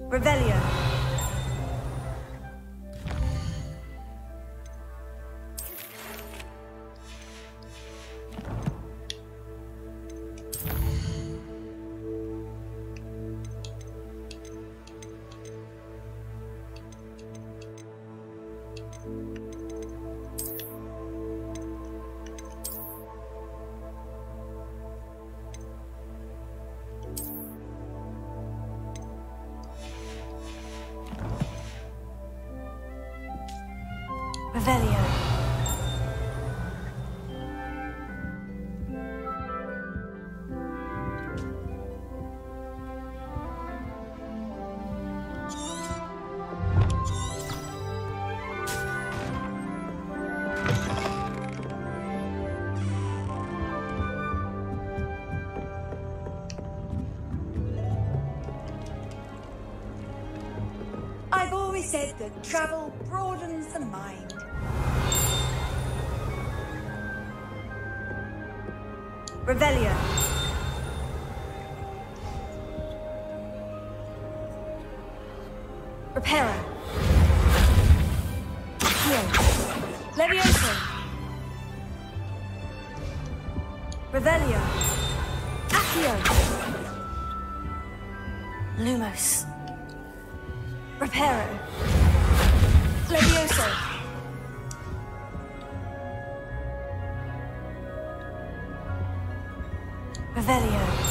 Revelio. Revelio. I've always said that travel broadens the mind. Revelio. Reparo. Heal. Levioso. Revelio. Accio. Lumos. Reparo. Levioso. Revelio.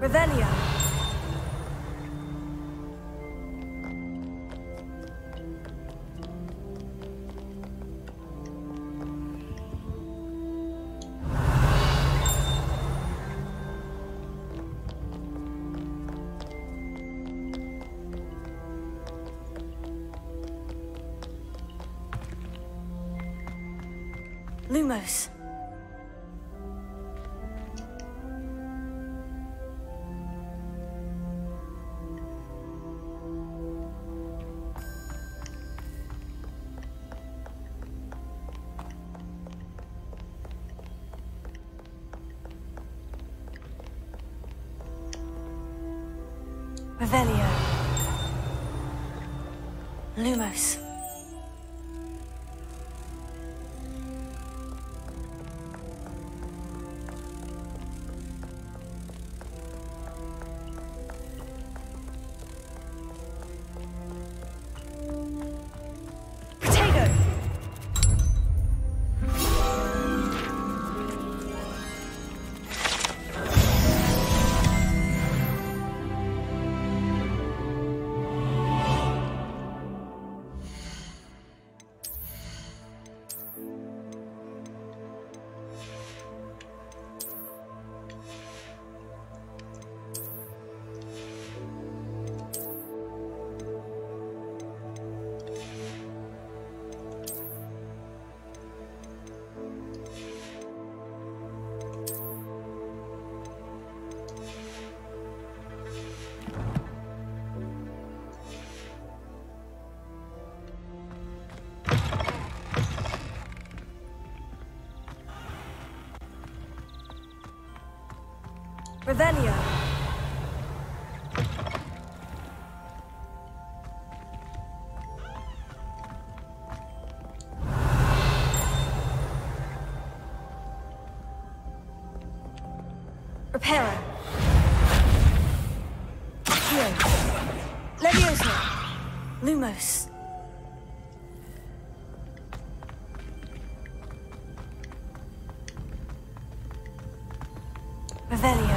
Revelio. Lumos. Revelio. Lumos. Potato. Revelio. Reparo. Heal. Levioso. Lumos. Revelio.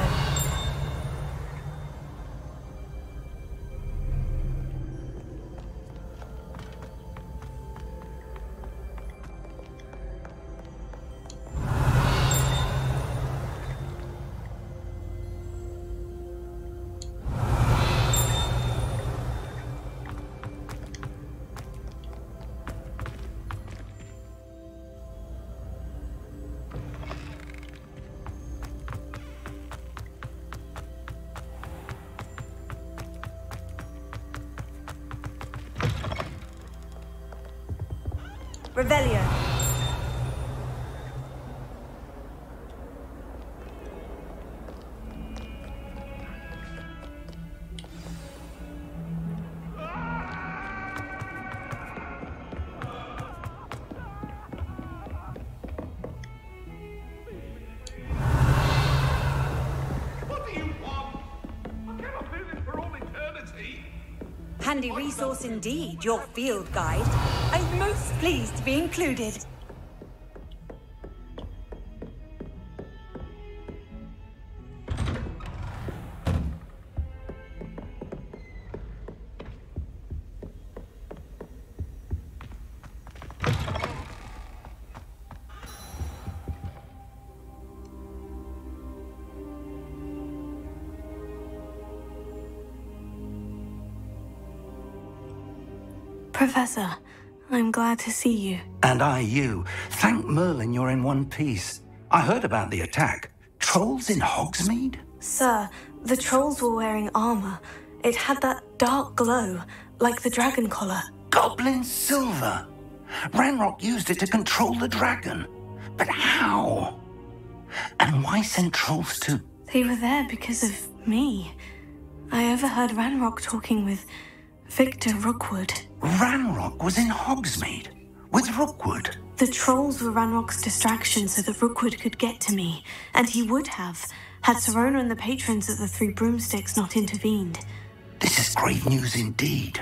Revelio. What do you want? I cannot do this for all eternity. Handy resource indeed, your field guide. I'm most pleased to be included. Professor, I'm glad to see you. And I you. Thank Merlin you're in one piece. I heard about the attack. Trolls in Hogsmeade? Sir, the trolls were wearing armor. It had that dark glow, like the dragon collar. Goblin silver. Ranrock used it to control the dragon. But how? And why send trolls to... They were there because of me. I overheard Ranrock talking with Victor Rookwood. Ranrock was in Hogsmeade with Rookwood. The trolls were Ranrock's distraction so that Rookwood could get to me, and he would have, had Serona and the patrons of the Three Broomsticks not intervened. This is grave news indeed.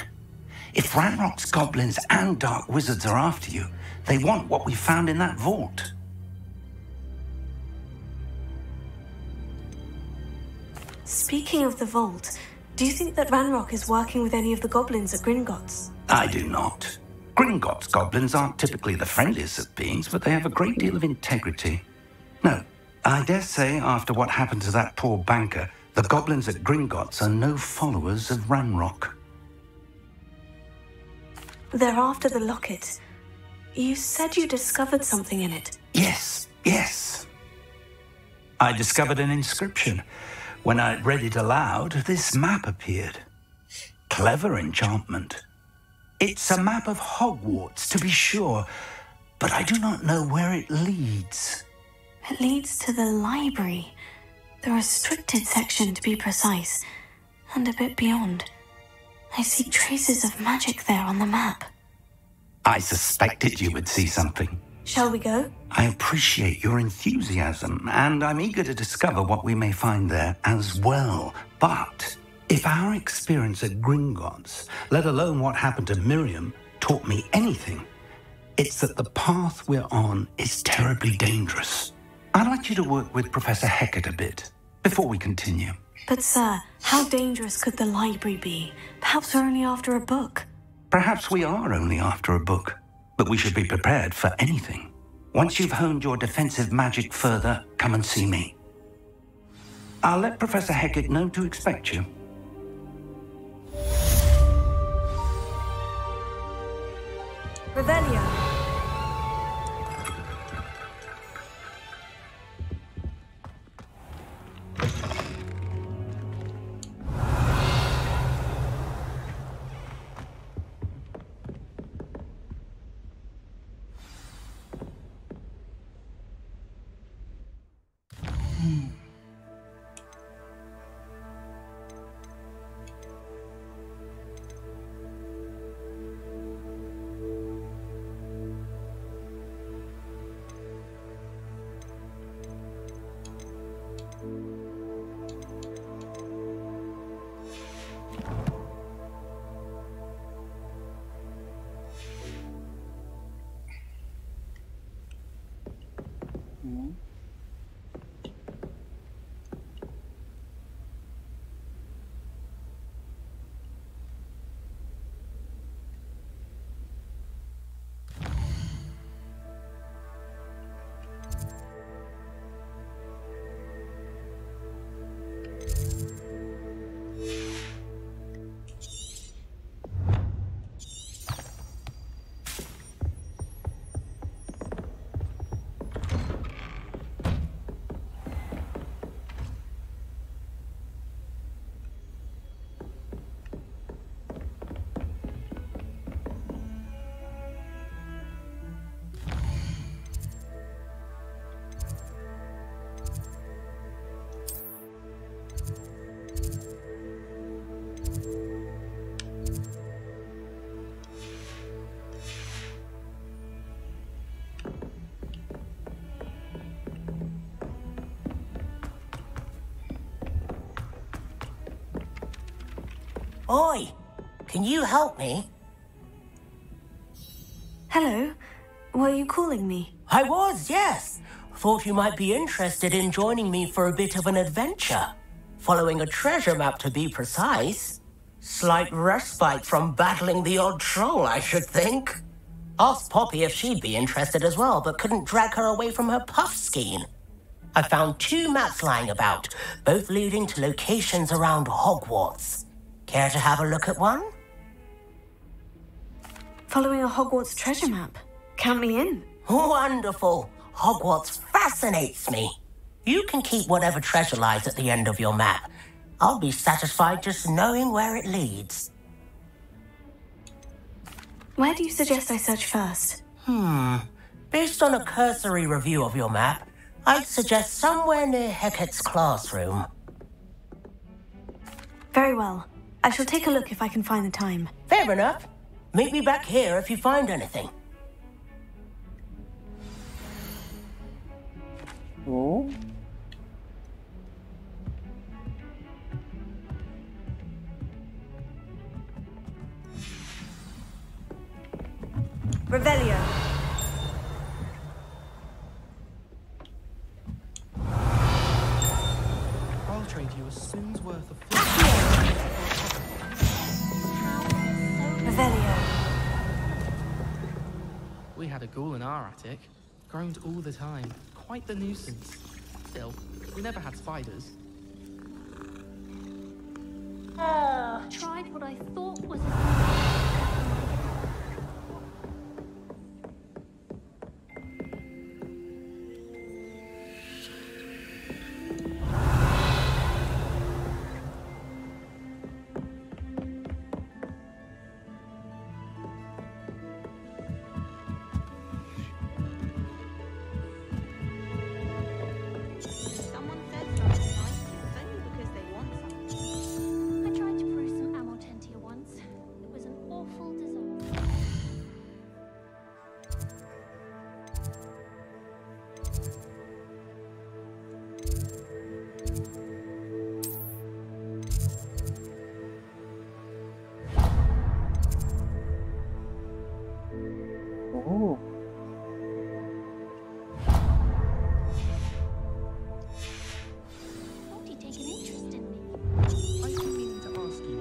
If Ranrock's goblins and dark wizards are after you, they want what we found in that vault. Speaking of the vault, do you think that Ranrock is working with any of the goblins at Gringotts? I do not. Gringotts goblins aren't typically the friendliest of beings, but they have a great deal of integrity. No, I dare say after what happened to that poor banker, the goblins at Gringotts are no followers of Ranrock. They're after the locket. You said you discovered something in it. Yes. I discovered an inscription. When I read it aloud, this map appeared. Clever enchantment. It's a map of Hogwarts, to be sure, but I do not know where it leads. It leads to the library. The restricted section, to be precise, and a bit beyond. I see traces of magic there on the map. I suspected you would see something. Shall we go? I appreciate your enthusiasm, and I'm eager to discover what we may find there as well. But if our experience at Gringotts, let alone what happened to Miriam, taught me anything, it's that the path we're on is terribly dangerous. I'd like you to work with Professor Hecat a bit before we continue. But sir, how dangerous could the library be? Perhaps we're only after a book. Perhaps we are only after a book, but we should be prepared for anything. Once you've honed your defensive magic further, come and see me. I'll let Professor Hecat know to expect you. Revelio. Oi, can you help me? Hello. Were you calling me? I was, yes. Thought you might be interested in joining me for a bit of an adventure. Following a treasure map, to be precise. Slight respite from battling the odd troll, I should think. Asked Poppy if she'd be interested as well, but couldn't drag her away from her puff skein. I found 2 maps lying about, both leading to locations around Hogwarts. Care to have a look at one? Following a Hogwarts treasure map. Count me in. Wonderful. Hogwarts fascinates me. You can keep whatever treasure lies at the end of your map. I'll be satisfied just knowing where it leads. Where do you suggest I search first? Based on a cursory review of your map, I'd suggest somewhere near Hecate's classroom. Very well. I shall take a look if I can find the time. Fair enough. Meet me back here if you find anything. Oh. Revelio. I'll trade you a soon's worth of Revelio. We had a ghoul in our attic. Groaned all the time. Quite the nuisance. Still, we never had spiders. Tried what I thought was someone says something nice, it's only because they want something. I tried to brew some Amortentia once. It was an awful disaster. Oh. Thought he'd take an interest in me. I've been meaning to ask you.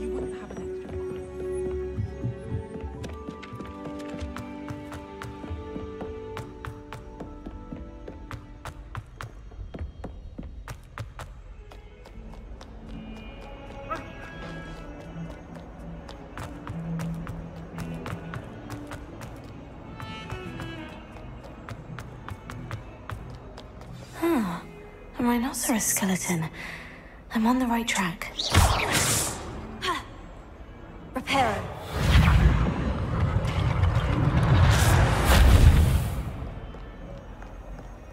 You wouldn't have an extra. A rhinoceros skeleton. I'm on the right track. Reparo.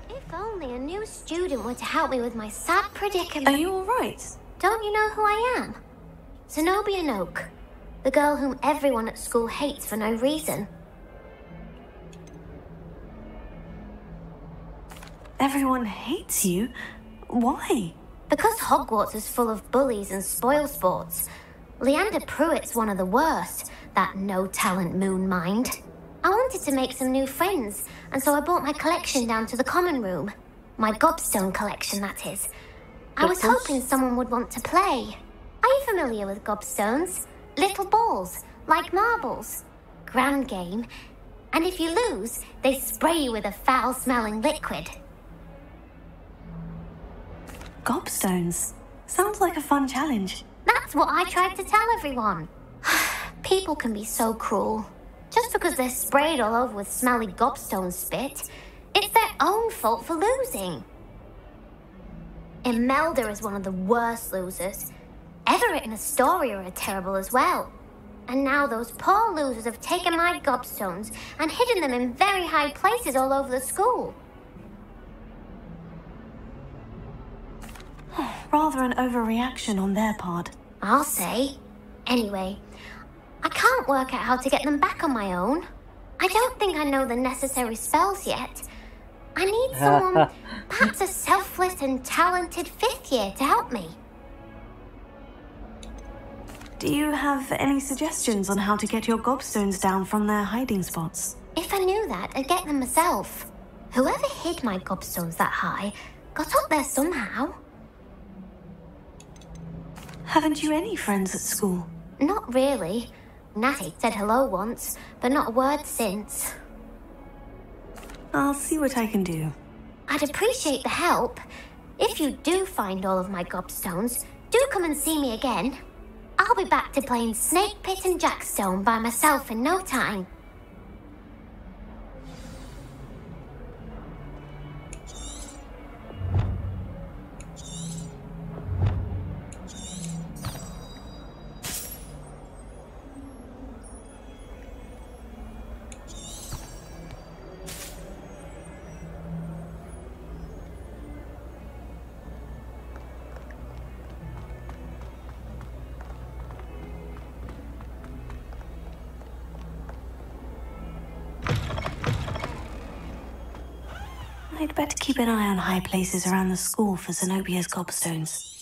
If only a new student were to help me with my sad predicament. Are you alright? Don't you know who I am? Zenobia Noak, the girl whom everyone at school hates for no reason. Everyone hates you? Why? Because Hogwarts is full of bullies and spoilsports. Leander Pruitt's one of the worst, that no-talent moon mind. I wanted to make some new friends, and so I brought my collection down to the common room. My gobstone collection, that is. I was hoping someone would want to play. Are you familiar with gobstones? Little balls, like marbles. Grand game. And if you lose, they spray you with a foul-smelling liquid. Gobstones. Sounds like a fun challenge. That's what I tried to tell everyone. People can be so cruel. Just because they're sprayed all over with smelly gobstone spit, it's their own fault for losing. Imelda is one of the worst losers. Everett and Astoria are terrible as well. And now those poor losers have taken my gobstones and hidden them in very high places all over the school. Rather an overreaction on their part. I'll say. Anyway, I can't work out how to get them back on my own. I don't think I know the necessary spells yet. I need someone, perhaps a selfless and talented 5th year to help me. Do you have any suggestions on how to get your gobstones down from their hiding spots? If I knew that, I'd get them myself. Whoever hid my gobstones that high got up there somehow. Haven't you any friends at school? Not really. Natty said hello once, but not a word since. I'll see what I can do. I'd appreciate the help. If you do find all of my gobstones, do come and see me again. I'll be back to playing Snake Pit and Jackstone by myself in no time. I'd better keep an eye on high places around the school for Zenobia's gobstones.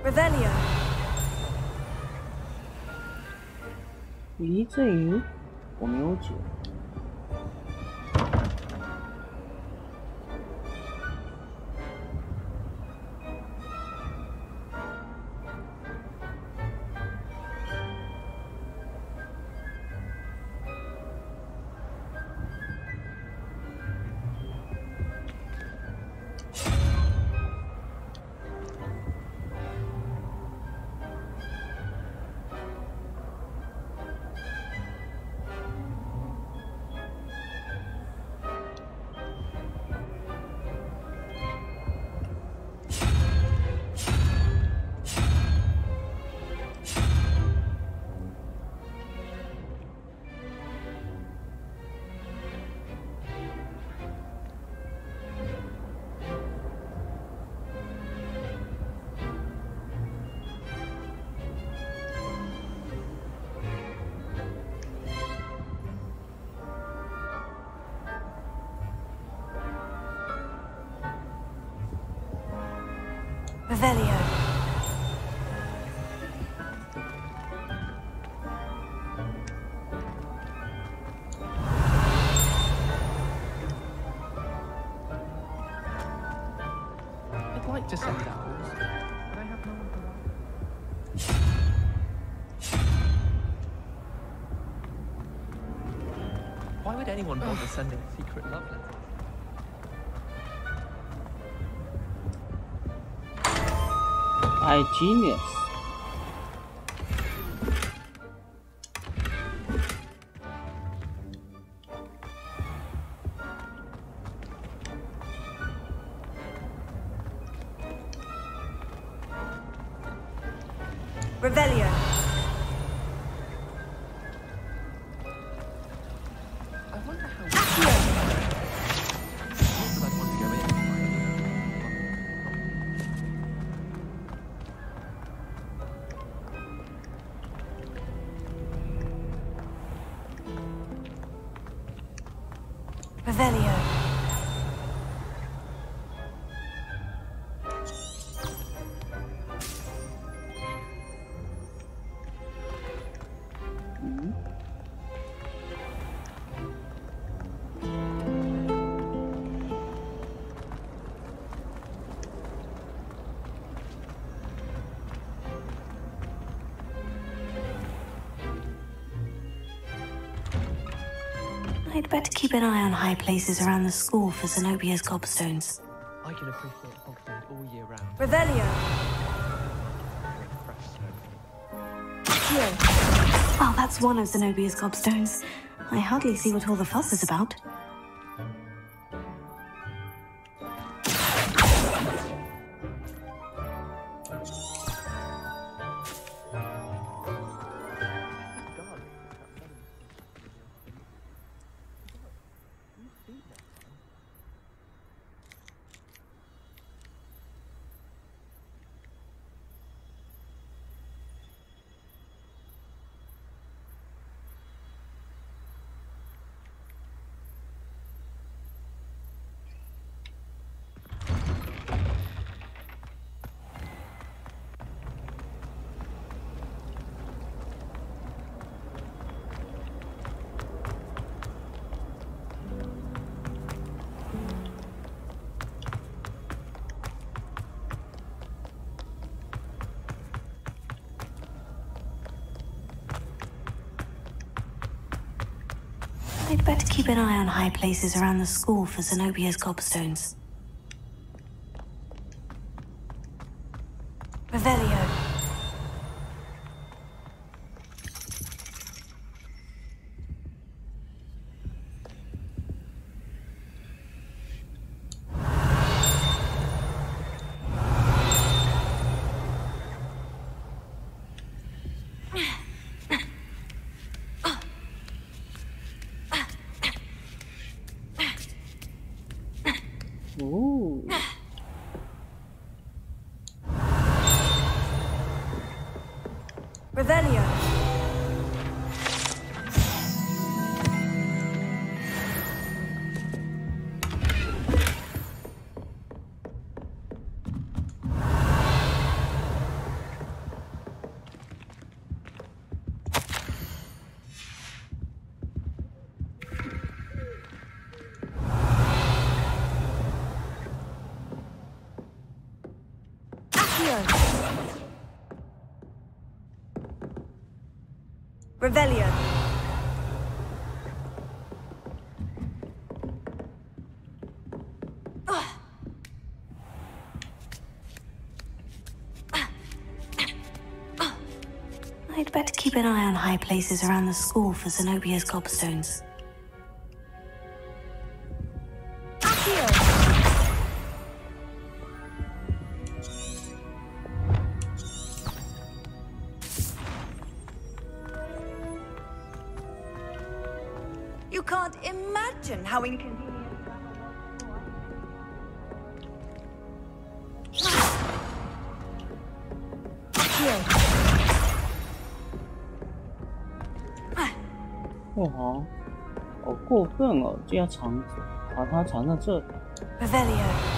Revelio. 离阵营我没有解。Revelio. I'd like to send owls, but I have no one to write. Why would anyone bother sending secret love letters? Genius. Revelio. I wonder how. Not that I'd want to go in. Revelio. I'd better keep an eye on high places around the school for Zenobia's gobstones. I can appreciate Hogsmeade all year round. Revelio. Here. Well, that's one of Zenobia's gobstones. I hardly see what all the fuss is about. I'd better keep an eye on high places around the school for Zenobia's gobstones. Revelio. Ooh. Revelio. Revelio. I'd better keep an eye on high places around the school for Zenobia's gobstones. You can't imagine how inconvenient that 哇，好过分哦！竟然把它藏在这里。Revelio.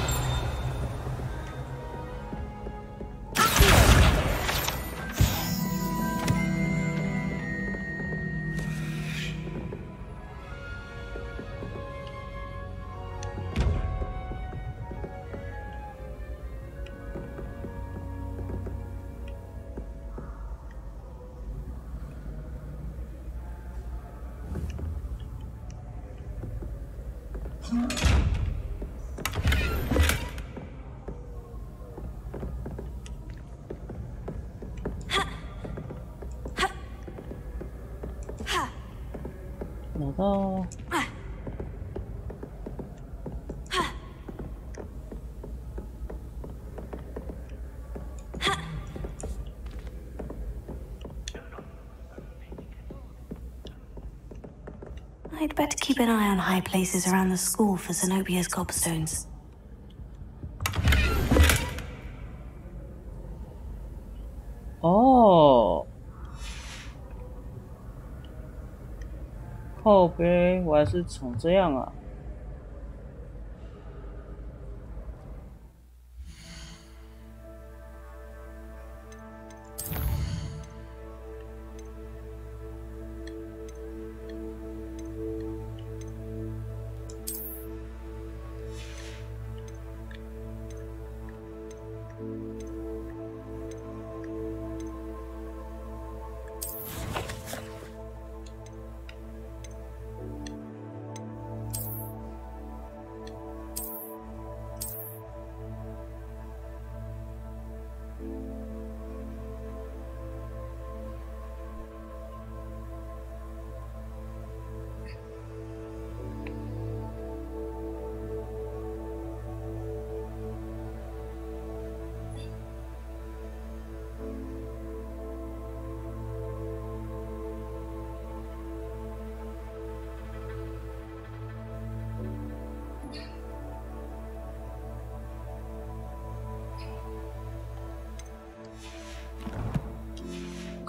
Oh. I'd better keep an eye on high places around the school for Zenobia's gobstones. Oh. 靠背，我还是长这样啊。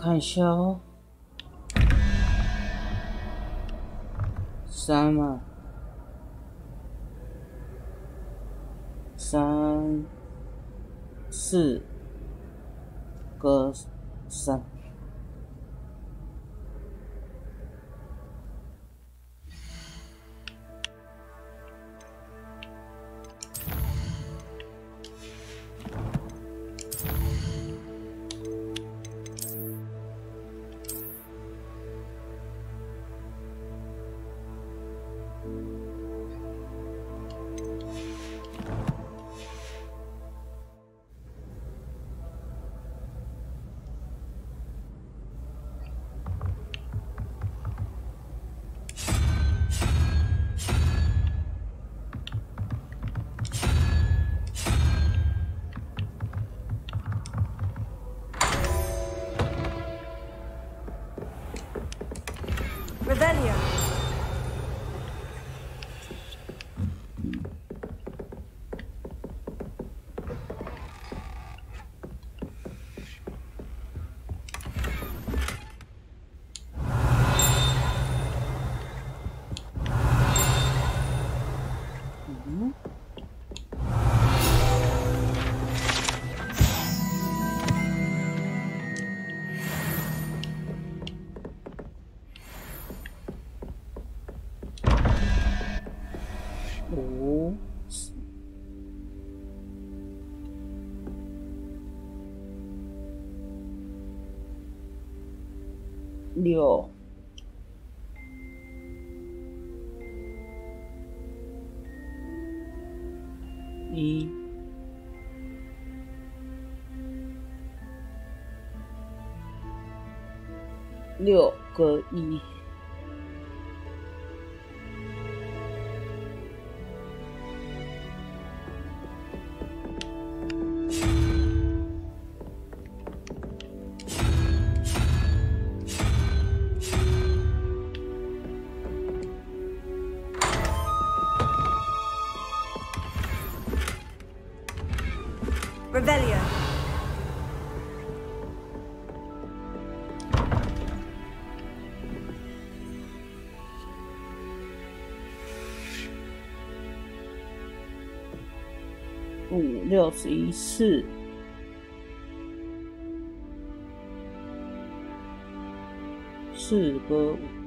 看一下哦。3嘛，3、4个3。Revelio. Leo. 1 6个1。Revelio. Ooh, 61 4 4个5。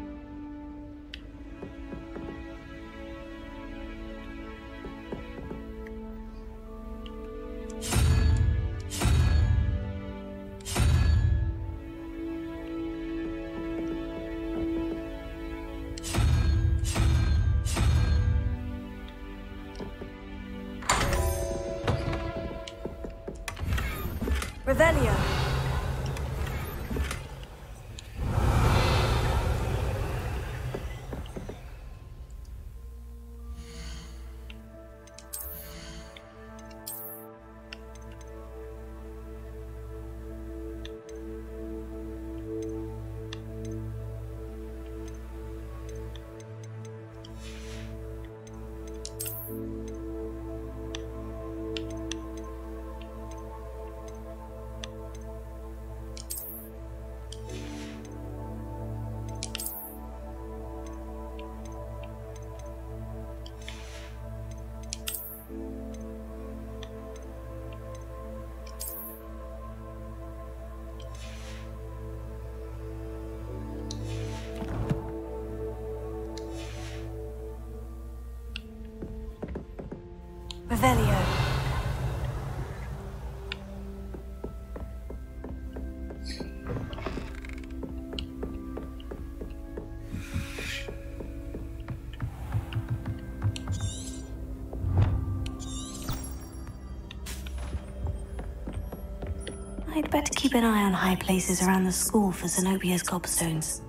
Revelio. Revelio. I'd better keep an eye on high places around the school for Zenobia's gobstones.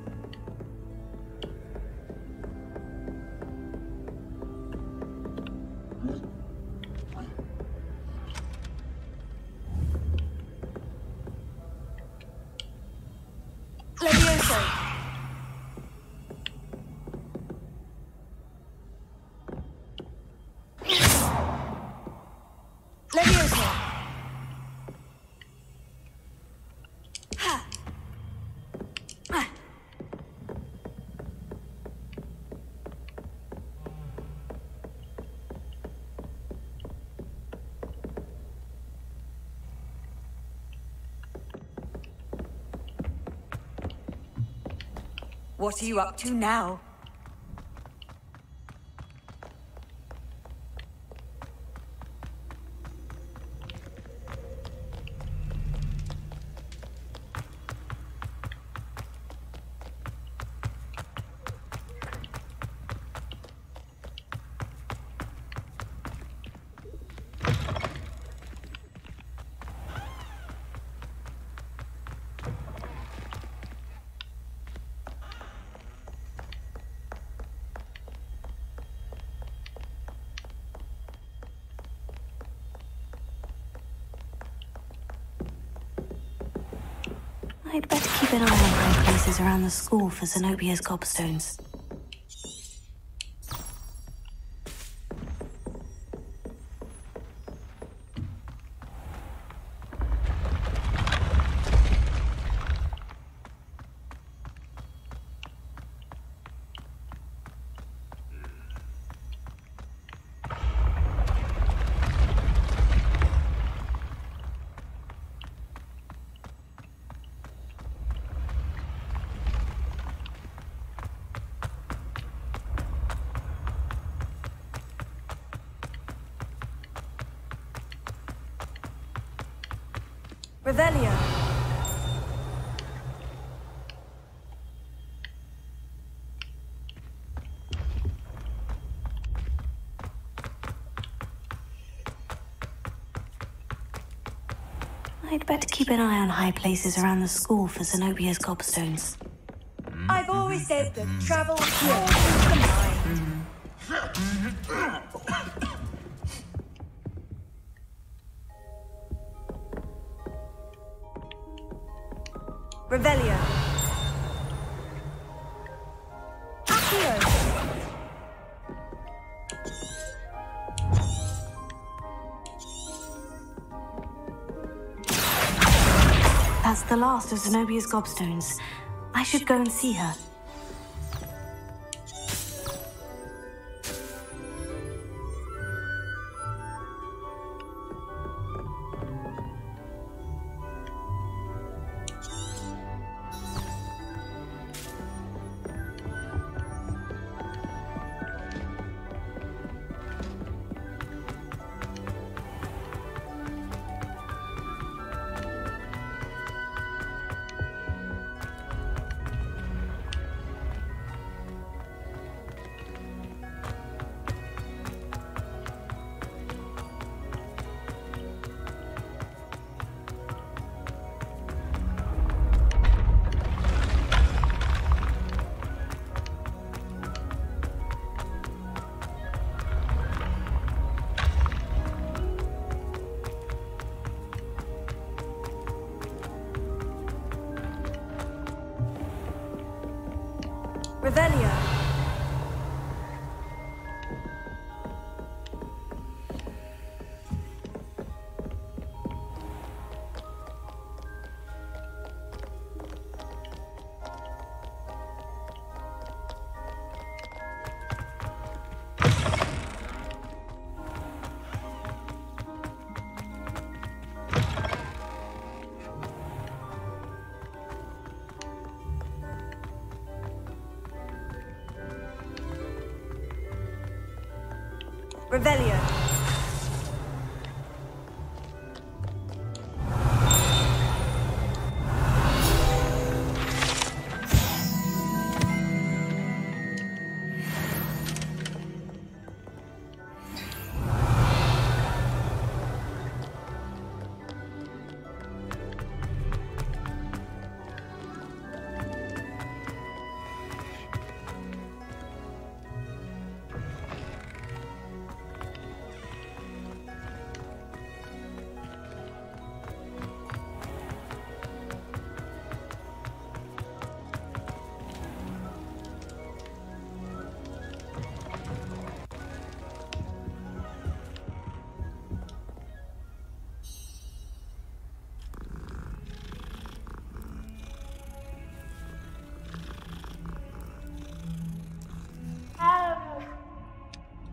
Levioso. Levioso. Ha. What are you up to now? I'd better keep an eye on high places around the school for Zenobia's gobstones. Revelio. I'd better keep an eye on high places around the school for Zenobia's gobstones. I've always said that travel fuels the mind. Revelio. Accio. That's the last of Zenobia's gobstones. I should go and see her. Revelio. Revelio.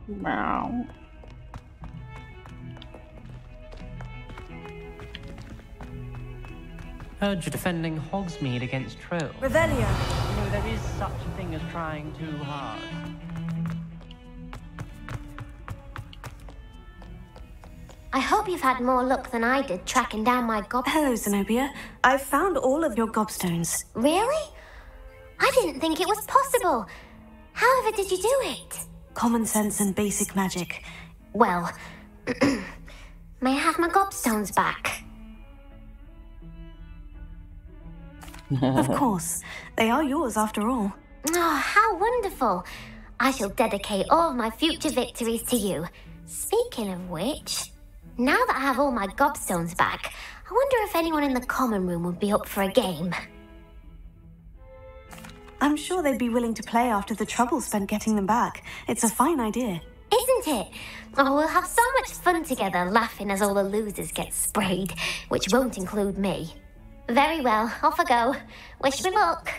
Meow. Heard you're defending Hogsmeade against trolls. Revelio. You know there is such a thing as trying too hard. I hope you've had more luck than I did tracking down my Hello, Zenobia. I've found all of your gobstones. Really? I didn't think it was possible. However did you do it? Common sense and basic magic. Well, may I have my gobstones back? Of course. They are yours after all. Oh, how wonderful. I shall dedicate all of my future victories to you. Speaking of which, now that I have all my gobstones back, I wonder if anyone in the common room would be up for a game. I'm sure they'd be willing to play after the trouble spent getting them back. It's a fine idea. Isn't it? Oh, we'll have so much fun together laughing as all the losers get sprayed, which won't include me. Very well, off I go. Wish me luck.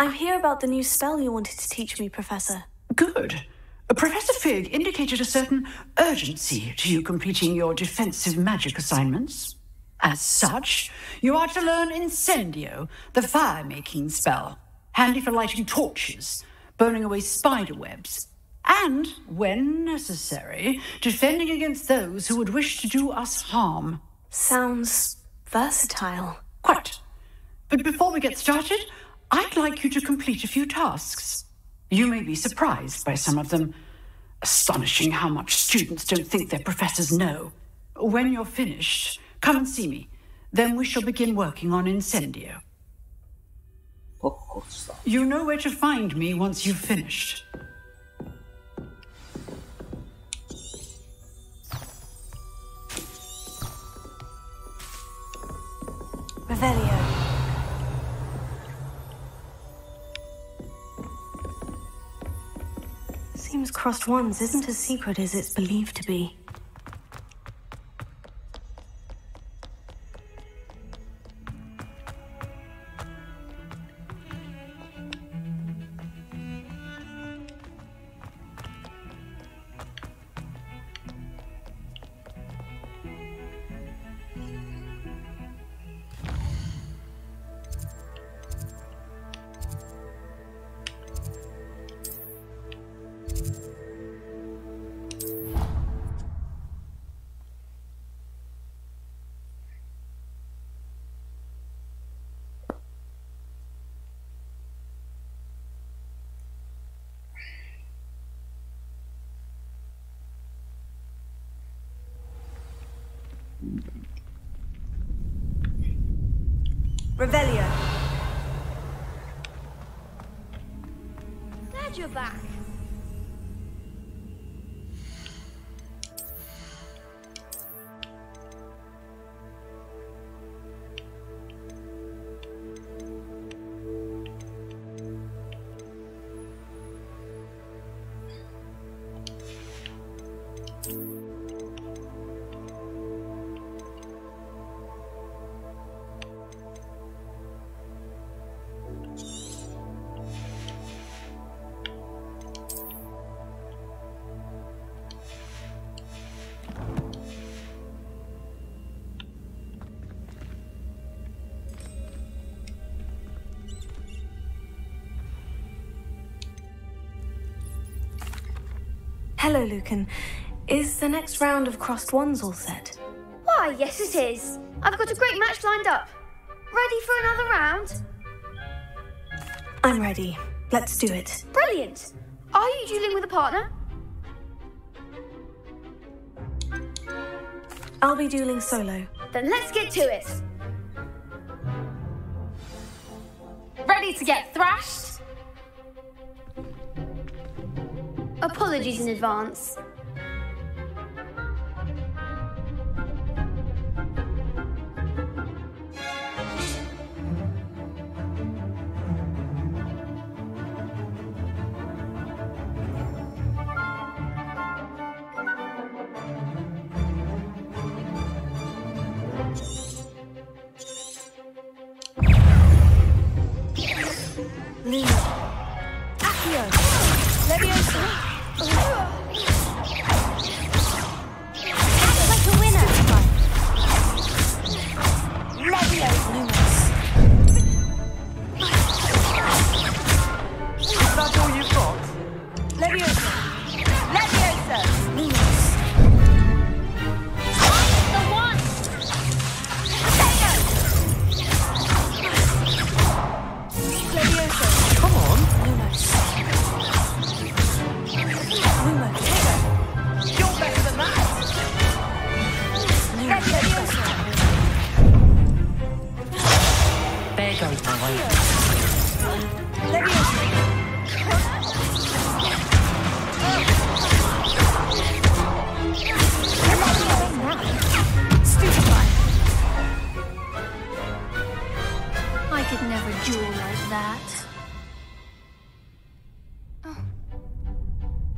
I'm here about the new spell you wanted to teach me, Professor. Good. Professor Fig indicated a certain urgency to you completing your defensive magic assignments. As such, you are to learn Incendio, the fire-making spell, handy for lighting torches, burning away spider webs, and, when necessary, defending against those who would wish to do us harm. Sounds versatile. Quite. But before we get started, I'd like you to complete a few tasks. You may be surprised by some of them. Astonishing how much students don't think their professors know. When you're finished, come and see me. Then we shall begin working on Incendio. You know where to find me once you've finished. Revelio. Seems crossed wands isn't as secret as it's believed to be. Revelio. Glad you're back. Hello, Lucan. Is the next round of crossed wands all set? Why, yes it is. I've got a great match lined up. Ready for another round? I'm ready. Let's do it. Brilliant. Are you dueling with a partner? I'll be dueling solo. Then let's get to it. Ready to get thrashed? Apologies in advance.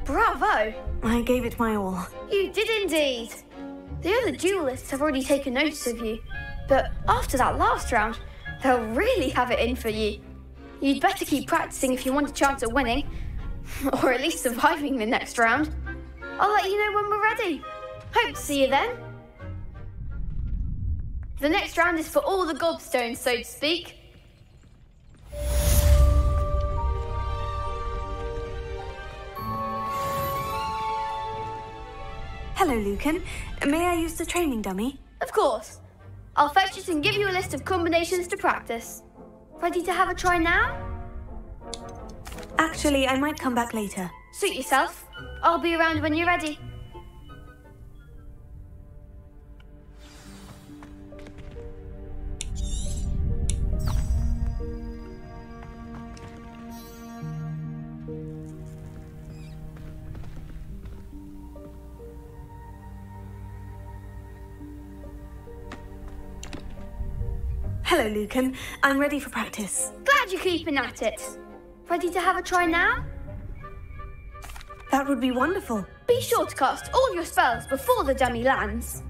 Bravo! I gave it my all. You did indeed. The other duelists have already taken notice of you, but after that last round, they'll really have it in for you. You'd better keep practicing if you want a chance at winning, or at least surviving the next round. I'll let you know when we're ready. Hope to see you then. The next round is for all the gobstones, so to speak. Hello, Lucan. May I use the training dummy? Of course. I'll fetch it and give you a list of combinations to practice. Ready to have a try now? Actually, I might come back later. Suit yourself. I'll be around when you're ready. Hello, Lucan. I'm ready for practice. Glad you're keeping at it. Ready to have a try now? That would be wonderful. Be sure to cast all your spells before the dummy lands.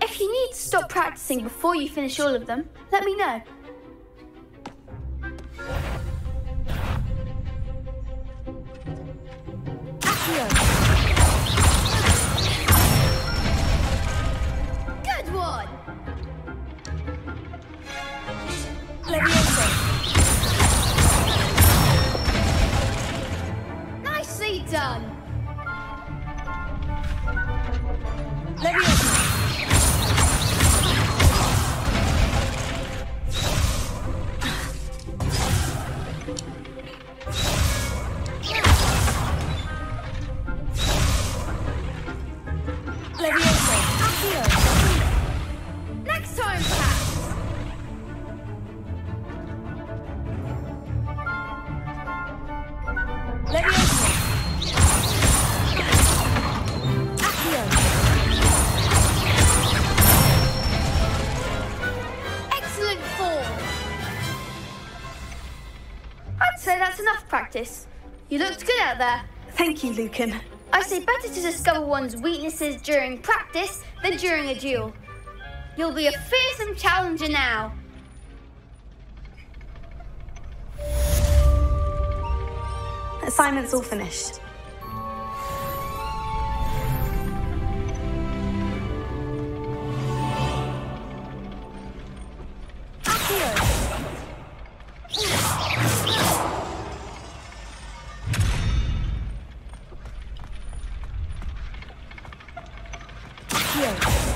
If you need to stop practicing before you finish all of them, let me know. Good one! Nicely done! Next time, perhaps! Excellent form! I'd say that's enough practice. You looked good out there. Thank you, Lucan. I say better to discover one's weaknesses during practice than during a duel. You'll be a fearsome challenger now. Assignment's all finished. Accio.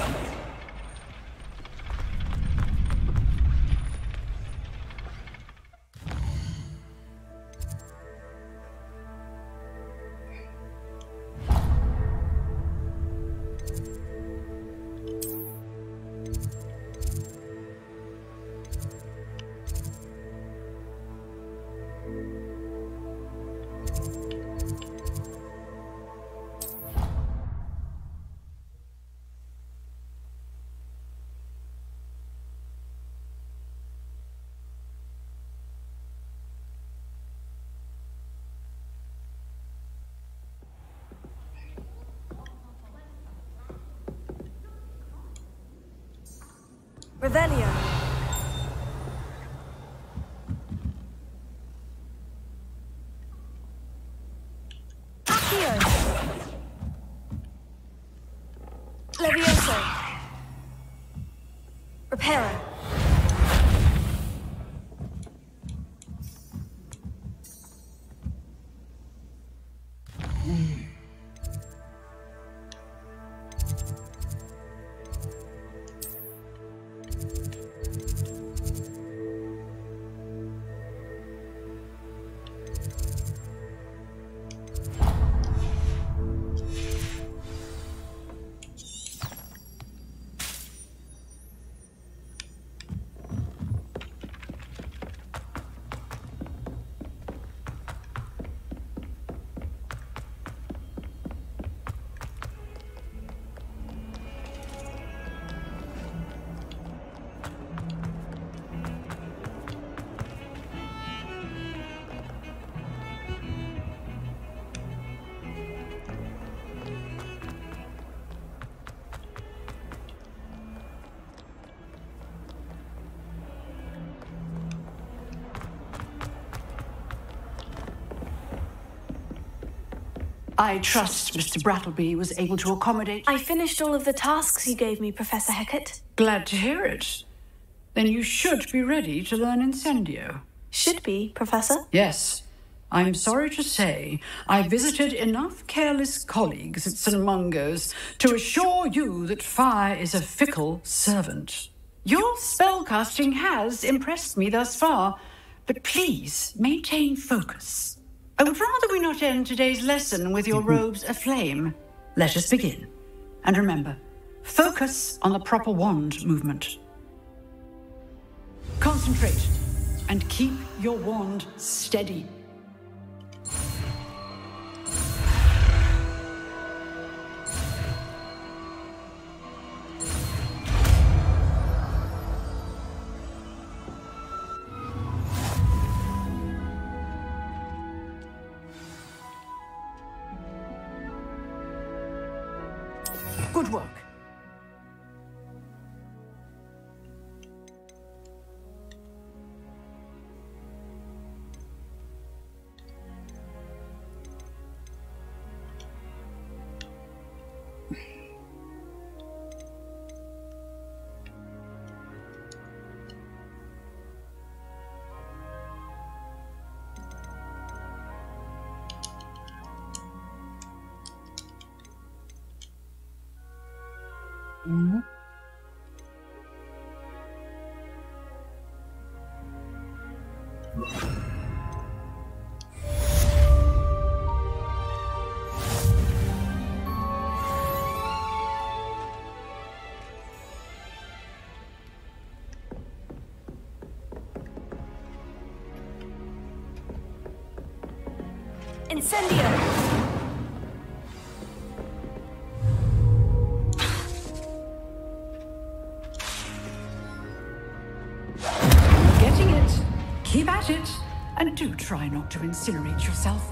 Revelio. Accio. Levioso. Reparo. I trust Mr. Brattleby was able to accommodate... I finished all of the tasks you gave me, Professor Hecat. Glad to hear it. Then you should be ready to learn Incendio. Should be, Professor? Yes. I'm sorry to say I visited enough careless colleagues at St. Mungo's to assure you that fire is a fickle servant. Your spellcasting has impressed me thus far, but please maintain focus. I would rather we not end today's lesson with your robes aflame. Let us begin. And remember, focus on the proper wand movement. Concentrate and keep your wand steady. Good work. Mm-hmm. Incendio! Getting it. Keep at it. And do try not to incinerate yourself.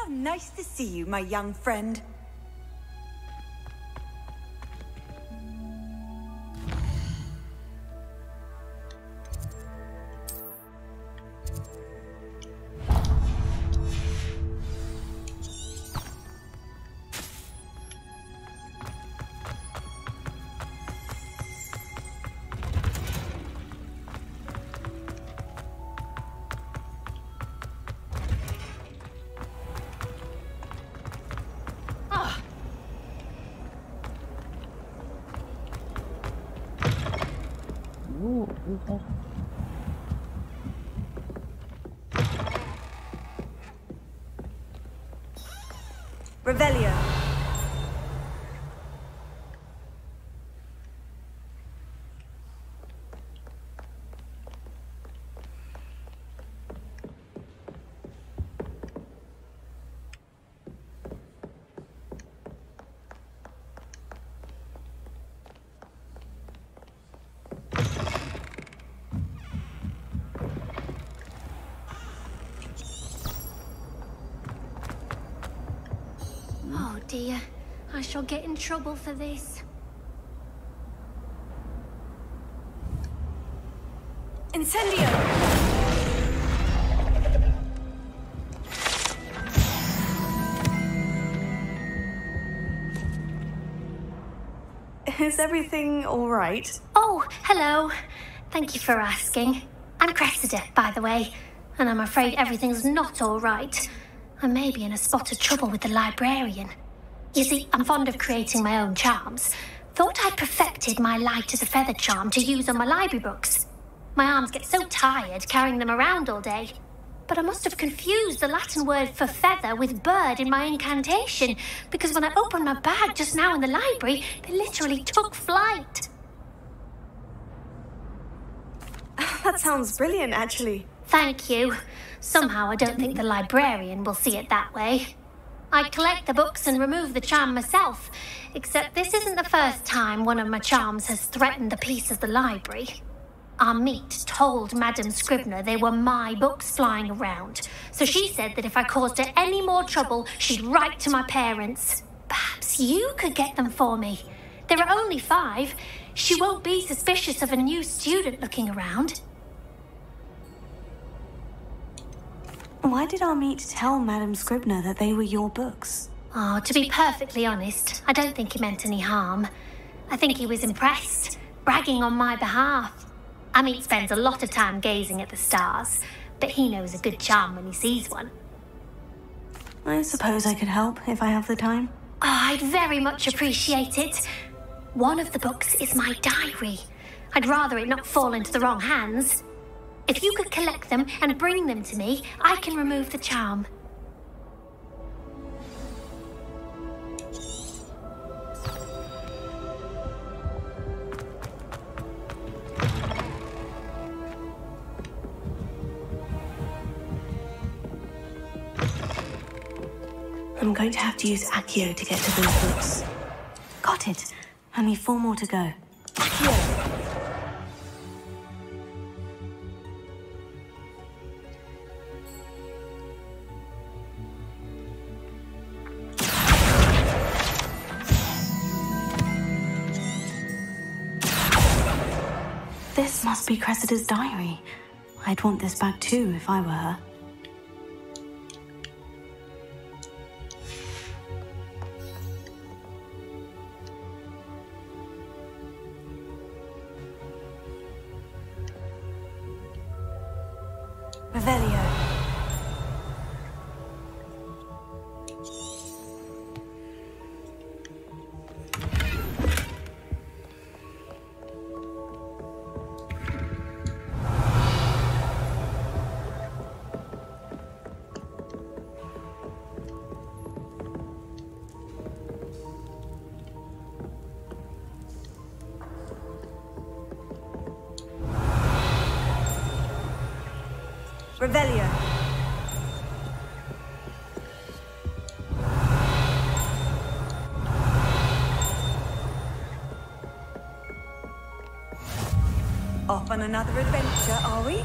Nice to see you, my young friend. Revelio. Oh dear, I shall get in trouble for this. Incendio! Is everything all right? Oh, hello. Thank you for asking. I'm Cressida, by the way, and I'm afraid everything's not all right. I may be in a spot of trouble with the librarian. You see, I'm fond of creating my own charms. Thought I'd perfected my light as a feather charm to use on my library books. My arms get so tired carrying them around all day. But I must have confused the Latin word for feather with bird in my incantation, because when I opened my bag just now in the library, they literally took flight. That sounds brilliant, actually. Thank you. Somehow I don't think the librarian will see it that way. I collect the books and remove the charm myself, except this isn't the first time one of my charms has threatened the peace of the library. Our meet told Madame Scribner they were my books flying around, so she said that if I caused her any more trouble, she'd write to my parents. Perhaps you could get them for me. There are only 5. She won't be suspicious of a new student looking around. Why did our meet tell Madame Scribner that they were your books? Oh, to be perfectly honest, I don't think he meant any harm. I think he was impressed, bragging on my behalf. Amit spends a lot of time gazing at the stars, but he knows a good charm when he sees one. I suppose I could help if I have the time. Oh, I'd very much appreciate it. One of the books is my diary. I'd rather it not fall into the wrong hands. If you could collect them and bring them to me, I can remove the charm. I'm going to have to use Accio to get to those books. Got it. Only 4 more to go. Accio! This must be Cressida's diary. I'd want this back too if I were her. Revelio. Revelio. Off on another adventure, are we?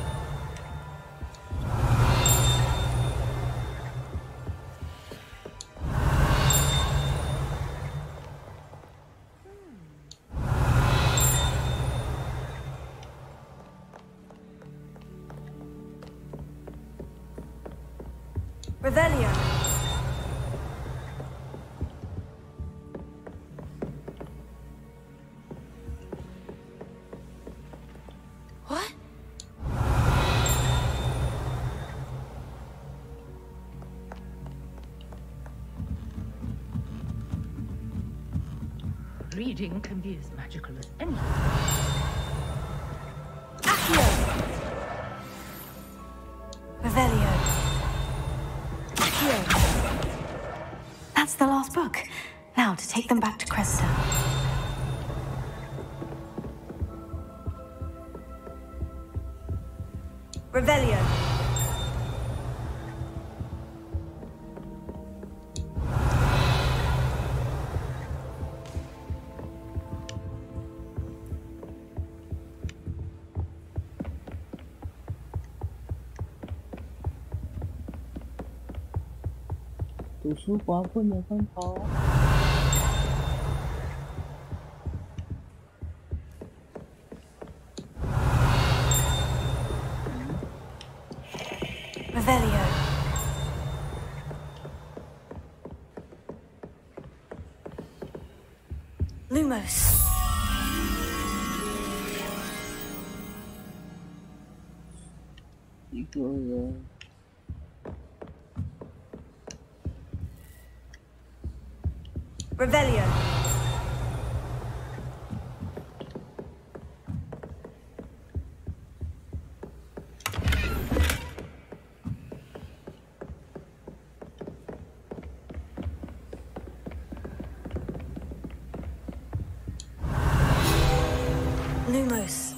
Revelio. What? Reading can be as magical as anything. Accio. Revelio. Accio. That's the last book. Now to take them back to Cressida. Revelio.图书馆不能奔跑。Revelio. Lumos.一个人。 Revelio. Lumos.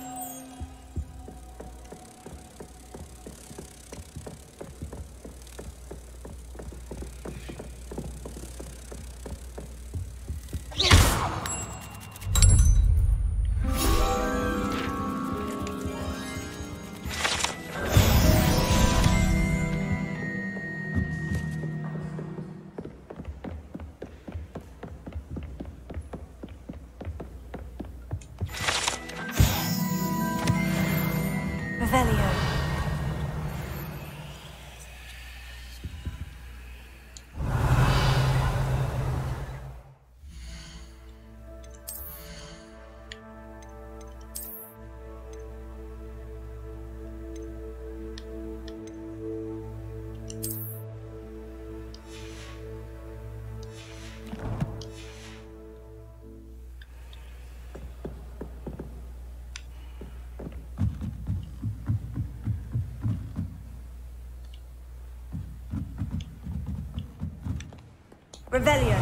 Revelio. Revelio.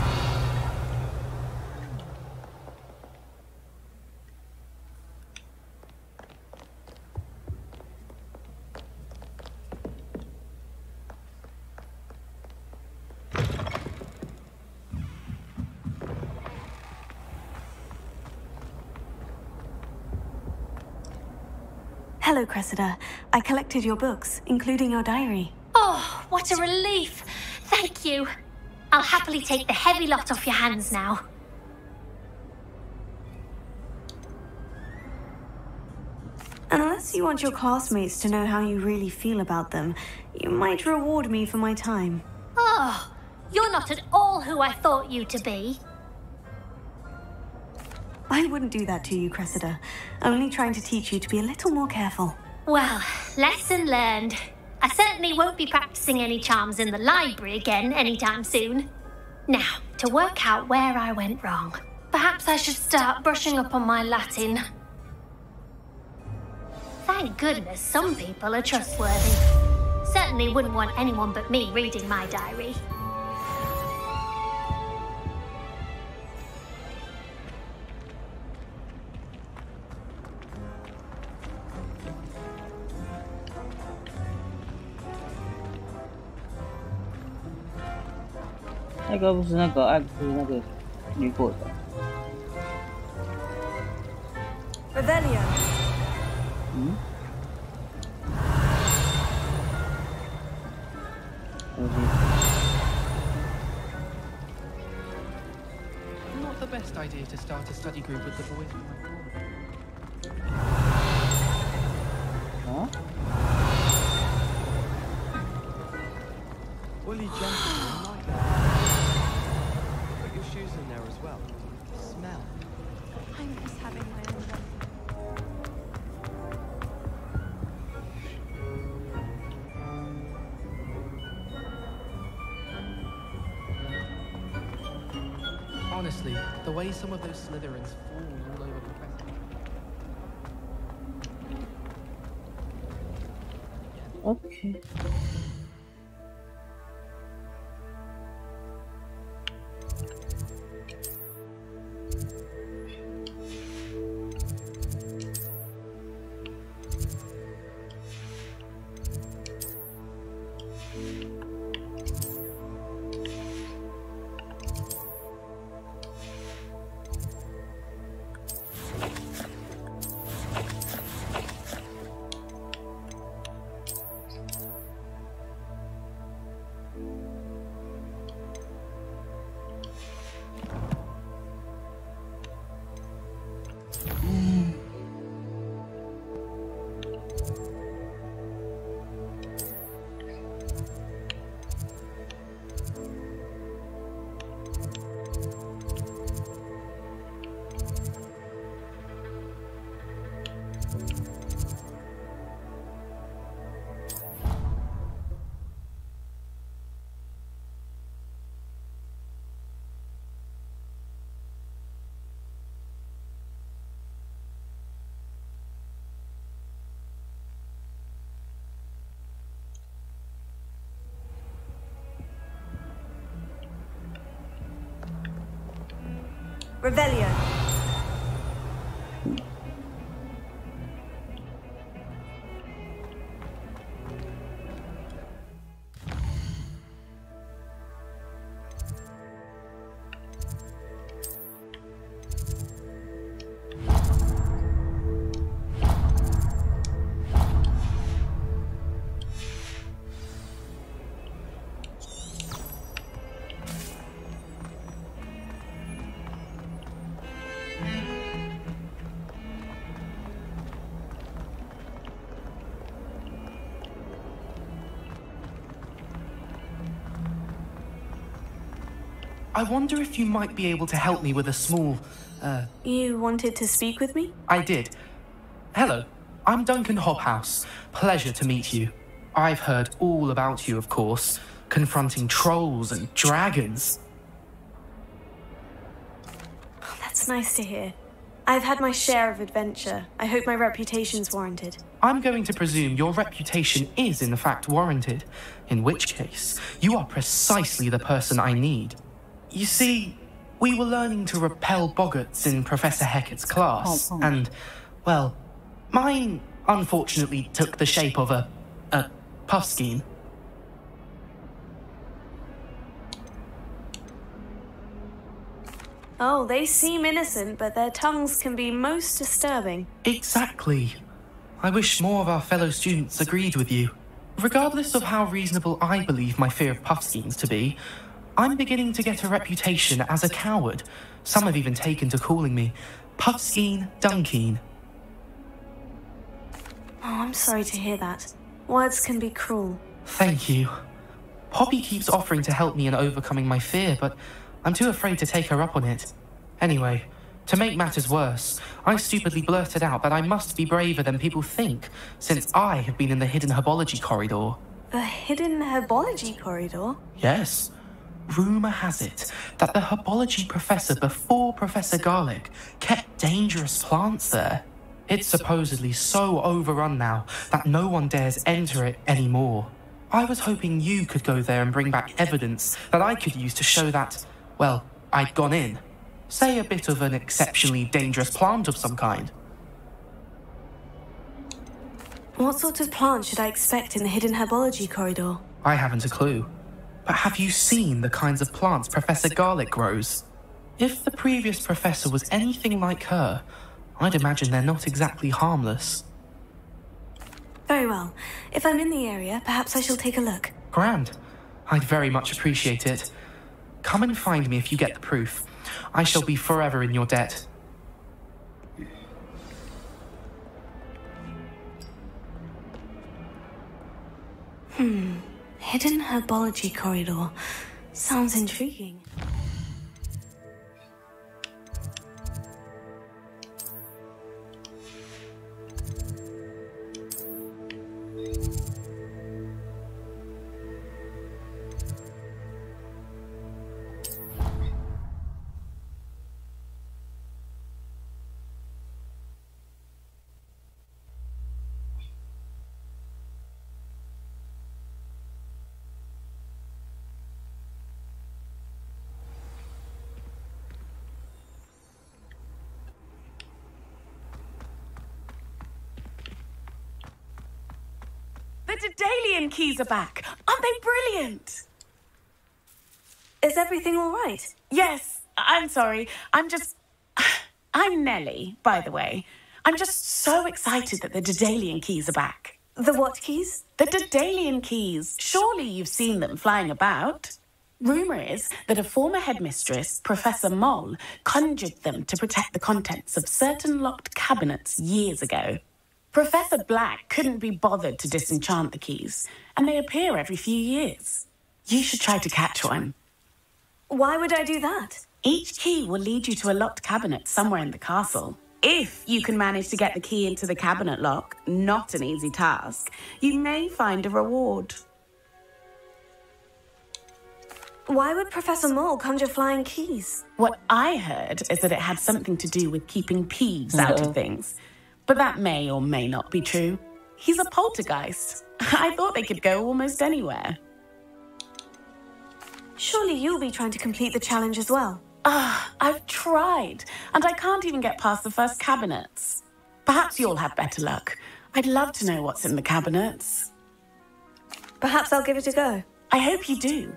Hello, Cressida. I collected your books, including your diary. Oh, what a relief. Thank you. I'll happily take the heavy lot off your hands now. Unless you want your classmates to know how you really feel about them, you might reward me for my time. Oh, you're not at all who I thought you to be. I wouldn't do that to you, Cressida. Only trying to teach you to be a little more careful. Well, lesson learned. I certainly won't be practicing any charms in the library again anytime soon. Now, to work out where I went wrong. Perhaps I should start brushing up on my Latin. Thank goodness some people are trustworthy. Certainly wouldn't want anyone but me reading my diary. Revelio. 那个不是那个艾克斯那个女鬼的。Revelio. 嗯？Not the best idea to start a study group with the boys from my dorm. 啊？ Well, Honestly, the way some of those Slytherins fall all over Professor. Okay. Revelio. I wonder if you might be able to help me with a small, You wanted to speak with me? I did. Hello, I'm Duncan Hobhouse. Pleasure to meet you. I've heard all about you, of course, confronting trolls and dragons. Oh, that's nice to hear. I've had my share of adventure. I hope my reputation's warranted. I'm going to presume your reputation is in fact warranted, in which case, you are precisely the person I need. You see, we were learning to repel boggarts in Professor Hecat's class, and, well, mine unfortunately took the shape of a puffskein. Oh, they seem innocent, but their tongues can be most disturbing. Exactly. I wish more of our fellow students agreed with you. Regardless of how reasonable I believe my fear of puffskeins to be, I'm beginning to get a reputation as a coward. Some have even taken to calling me Puffskeen Dunkeen. Oh, I'm sorry to hear that. Words can be cruel. Thank you. Poppy keeps offering to help me in overcoming my fear, but I'm too afraid to take her up on it. Anyway, to make matters worse, I stupidly blurted out that I must be braver than people think, since I have been in the hidden herbology corridor. The hidden herbology corridor? Yes. Rumour has it that the herbology professor before Professor Garlic kept dangerous plants there. It's supposedly so overrun now that no one dares enter it anymore. I was hoping you could go there and bring back evidence that I could use to show that, well, I'd gone in. Say a bit of an exceptionally dangerous plant of some kind. What sort of plant should I expect in the hidden herbology corridor? I haven't a clue. But have you seen the kinds of plants Professor Garlic grows? If the previous professor was anything like her, I'd imagine they're not exactly harmless. Very well. If I'm in the area, perhaps I shall take a look. Grand. I'd very much appreciate it. Come and find me if you get the proof. I shall be forever in your debt. Hidden herbology corridor. Sounds intriguing. The Daedalian keys are back! Aren't they brilliant? Is everything all right? Yes, I'm sorry. I'm Nellie, by the way. I'm just so excited that the Daedalian keys are back. The what keys? The Daedalian keys. Surely you've seen them flying about. Rumour is that a former headmistress, Professor Moll, conjured them to protect the contents of certain locked cabinets years ago. Professor Black couldn't be bothered to disenchant the keys, and they appear every few years. You should try to catch one. Why would I do that? Each key will lead you to a locked cabinet somewhere in the castle. If you can manage to get the key into the cabinet lock, not an easy task, you may find a reward. Why would Professor Moll conjure flying keys? What I heard is that it had something to do with keeping peeves out of things. But that may or may not be true. He's a poltergeist. I thought they could go almost anywhere. Surely you'll be trying to complete the challenge as well. I've tried, and I can't even get past the first cabinets. Perhaps you'll have better luck. I'd love to know what's in the cabinets. Perhaps I'll give it a go. I hope you do.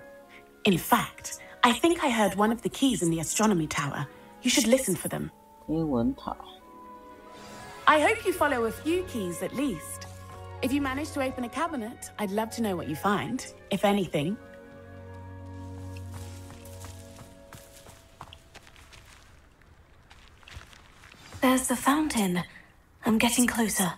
In fact, I think I heard one of the keys in the astronomy tower. You should listen for them. 天文塔。 I hope you follow a few keys at least. If you manage to open a cabinet, I'd love to know what you find, if anything. There's the fountain. I'm getting closer.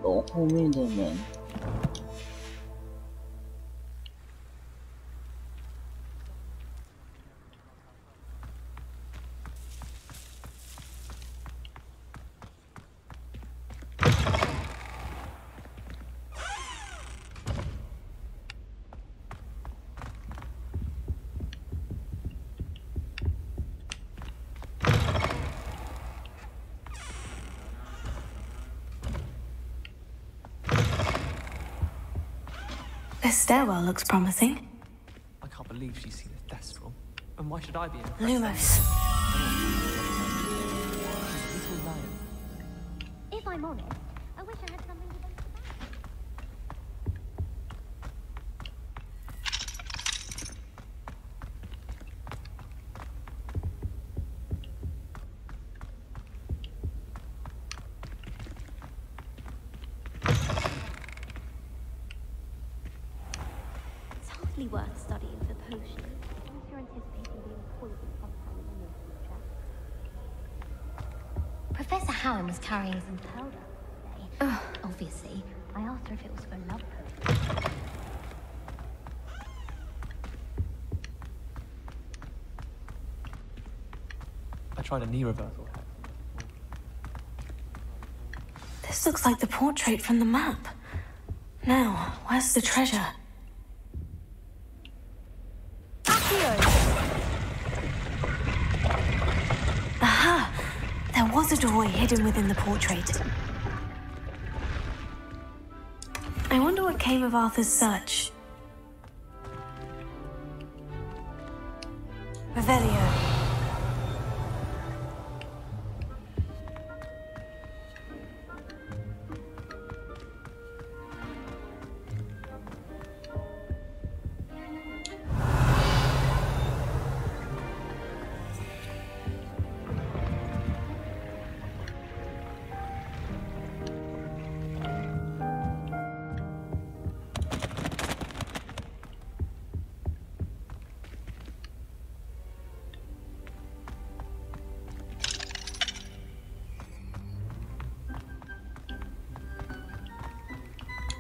楼后面的门。This stairwell looks promising. I can't believe she's seen a Thestral. And why should I be impressed? Lumos. Little lion. If I'm honest, I wish I had something to base hardly worth studying for potions, unless you're anticipating being poisoned sometime in the near future. Professor Hallam was carrying some powder today. Obviously, I asked her if it was for love potion. I tried a knee reversal. This looks like the portrait from the map. Now, where's the treasure? Aha! There was a doorway hidden within the portrait. I wonder what came of Arthur's search. Revelio.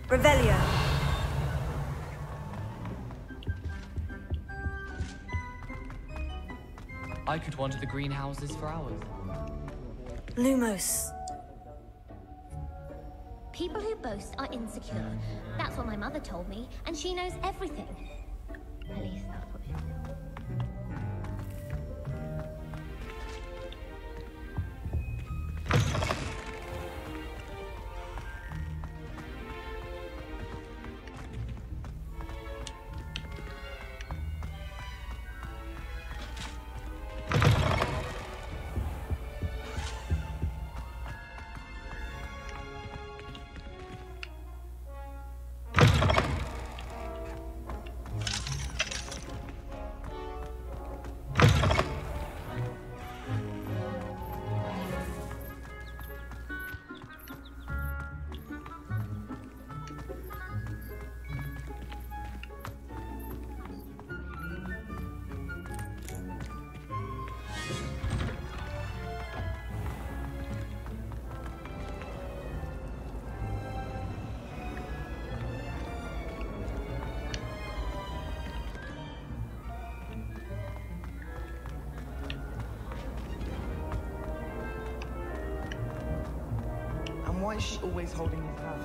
Revelio. I could wander the greenhouses for hours. Lumos. People who boast are insecure. That's what my mother told me, and she knows everything. At least that's what she said. Why is she always holding his hand?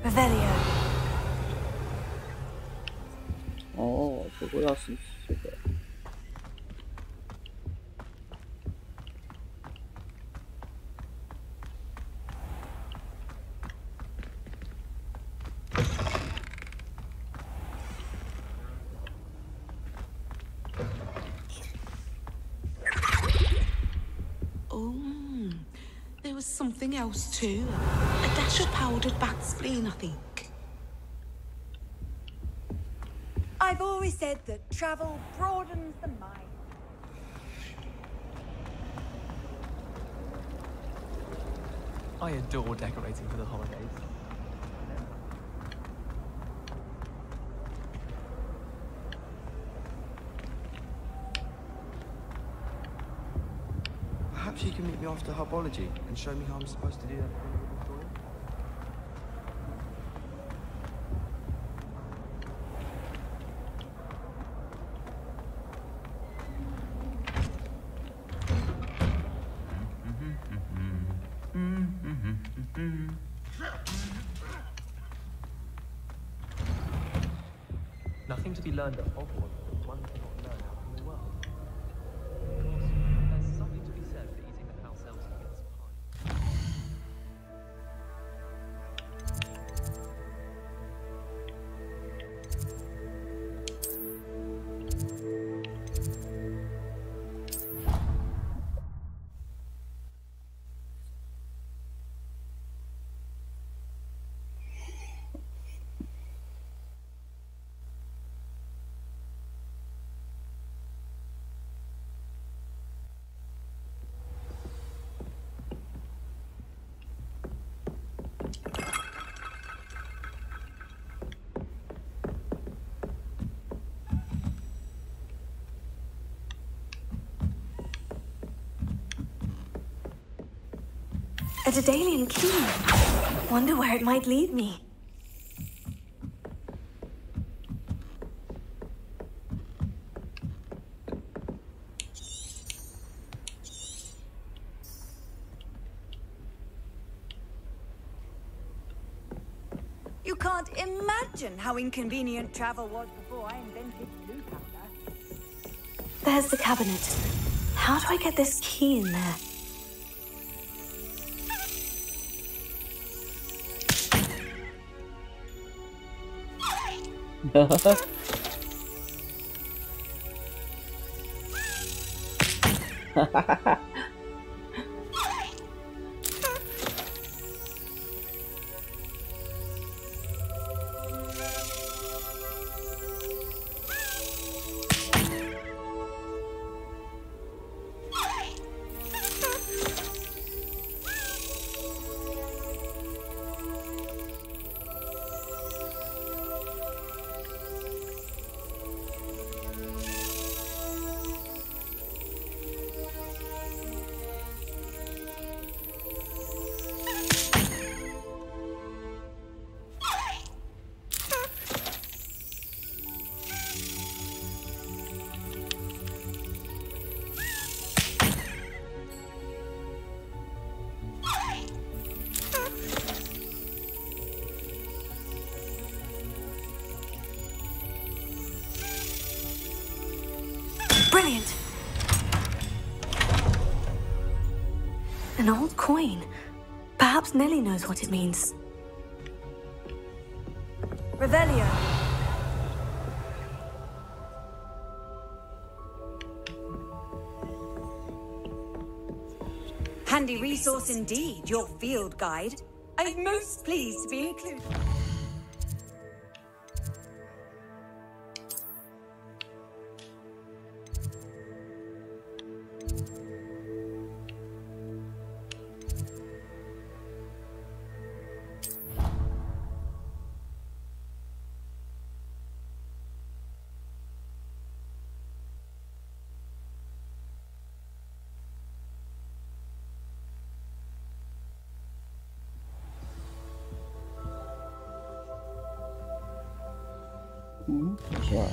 Revelio. 哦，不过要是这个。Something else too. A dash of powdered bat spleen, I think. I've always said that travel broadens the mind. I adore decorating for the holidays. Perhaps you can meet me after herbology and show me how I'm supposed to do that. Nothing to be learned at Hogwarts, but one cannot learn out in the world. Of course, there's something to be said for eating the house elf's pie. A Daedalian key. Wonder where it might lead me. You can't imagine how inconvenient travel was before I invented blue powder. There's the cabinet. How do I get this key in there? An old coin. Perhaps Nellie knows what it means. Revelio. Handy resource indeed, your field guide. I'm most pleased to be included. Sure.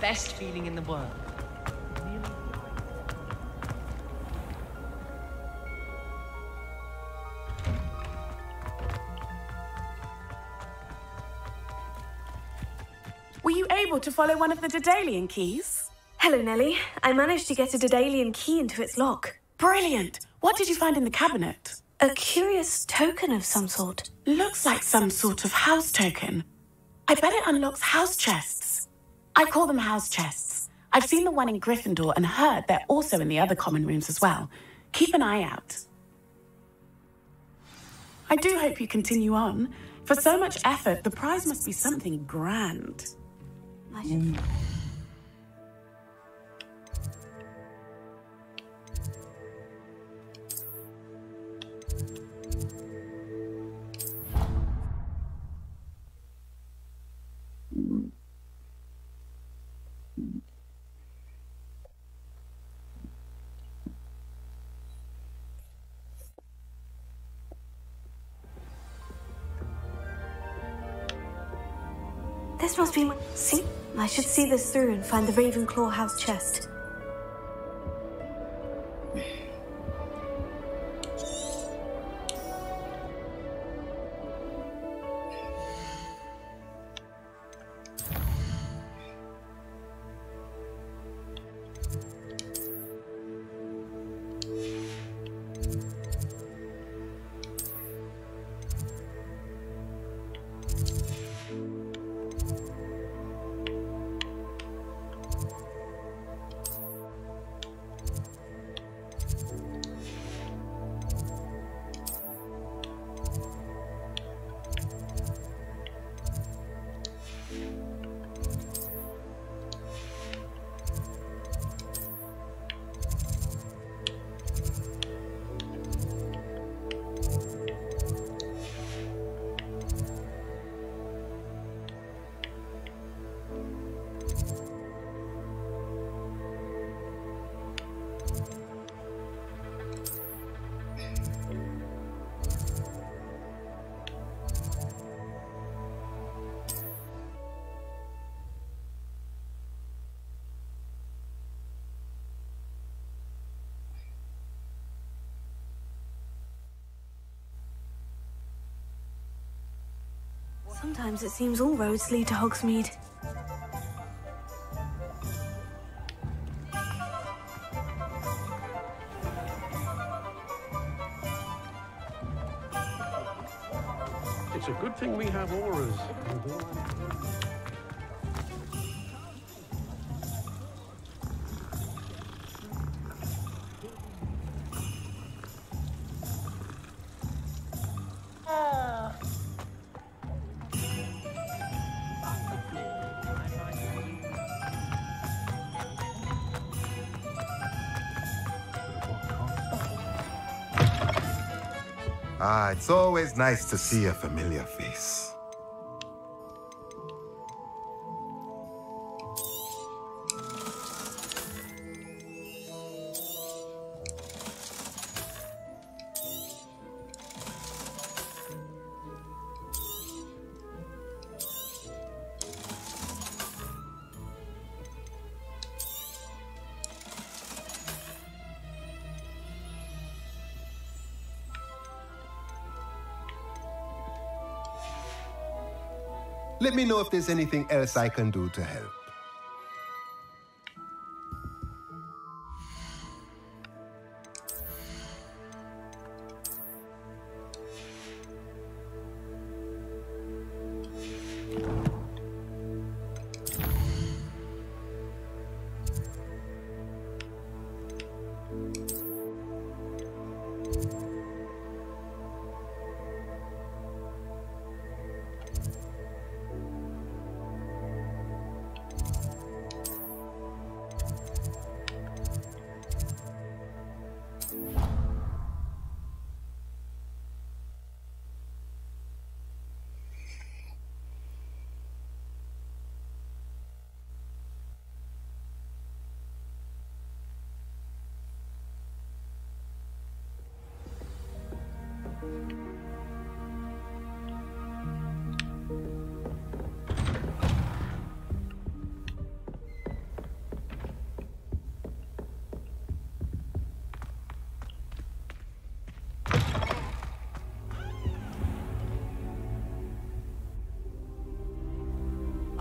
Best feeling in the world. Were you able to follow one of the Daedalian keys? Hello, Nellie. I managed to get a Daedalian key into its lock. Brilliant! What did you find in the cabinet? A curious token of some sort. Looks like some sort of house token. I bet it unlocks house chests. I call them house chests. I've seen the one in Gryffindor and heard they're also in the other common rooms as well. Keep an eye out. I do hope you continue on. For so much effort, the prize must be something grand. This must be my... See? I should see this through and find the Ravenclaw house chest. Sometimes it seems all roads lead to Hogsmeade. It's a good thing we have auras. Ah, it's always nice to see a familiar face. Let me know if there's anything else I can do to help.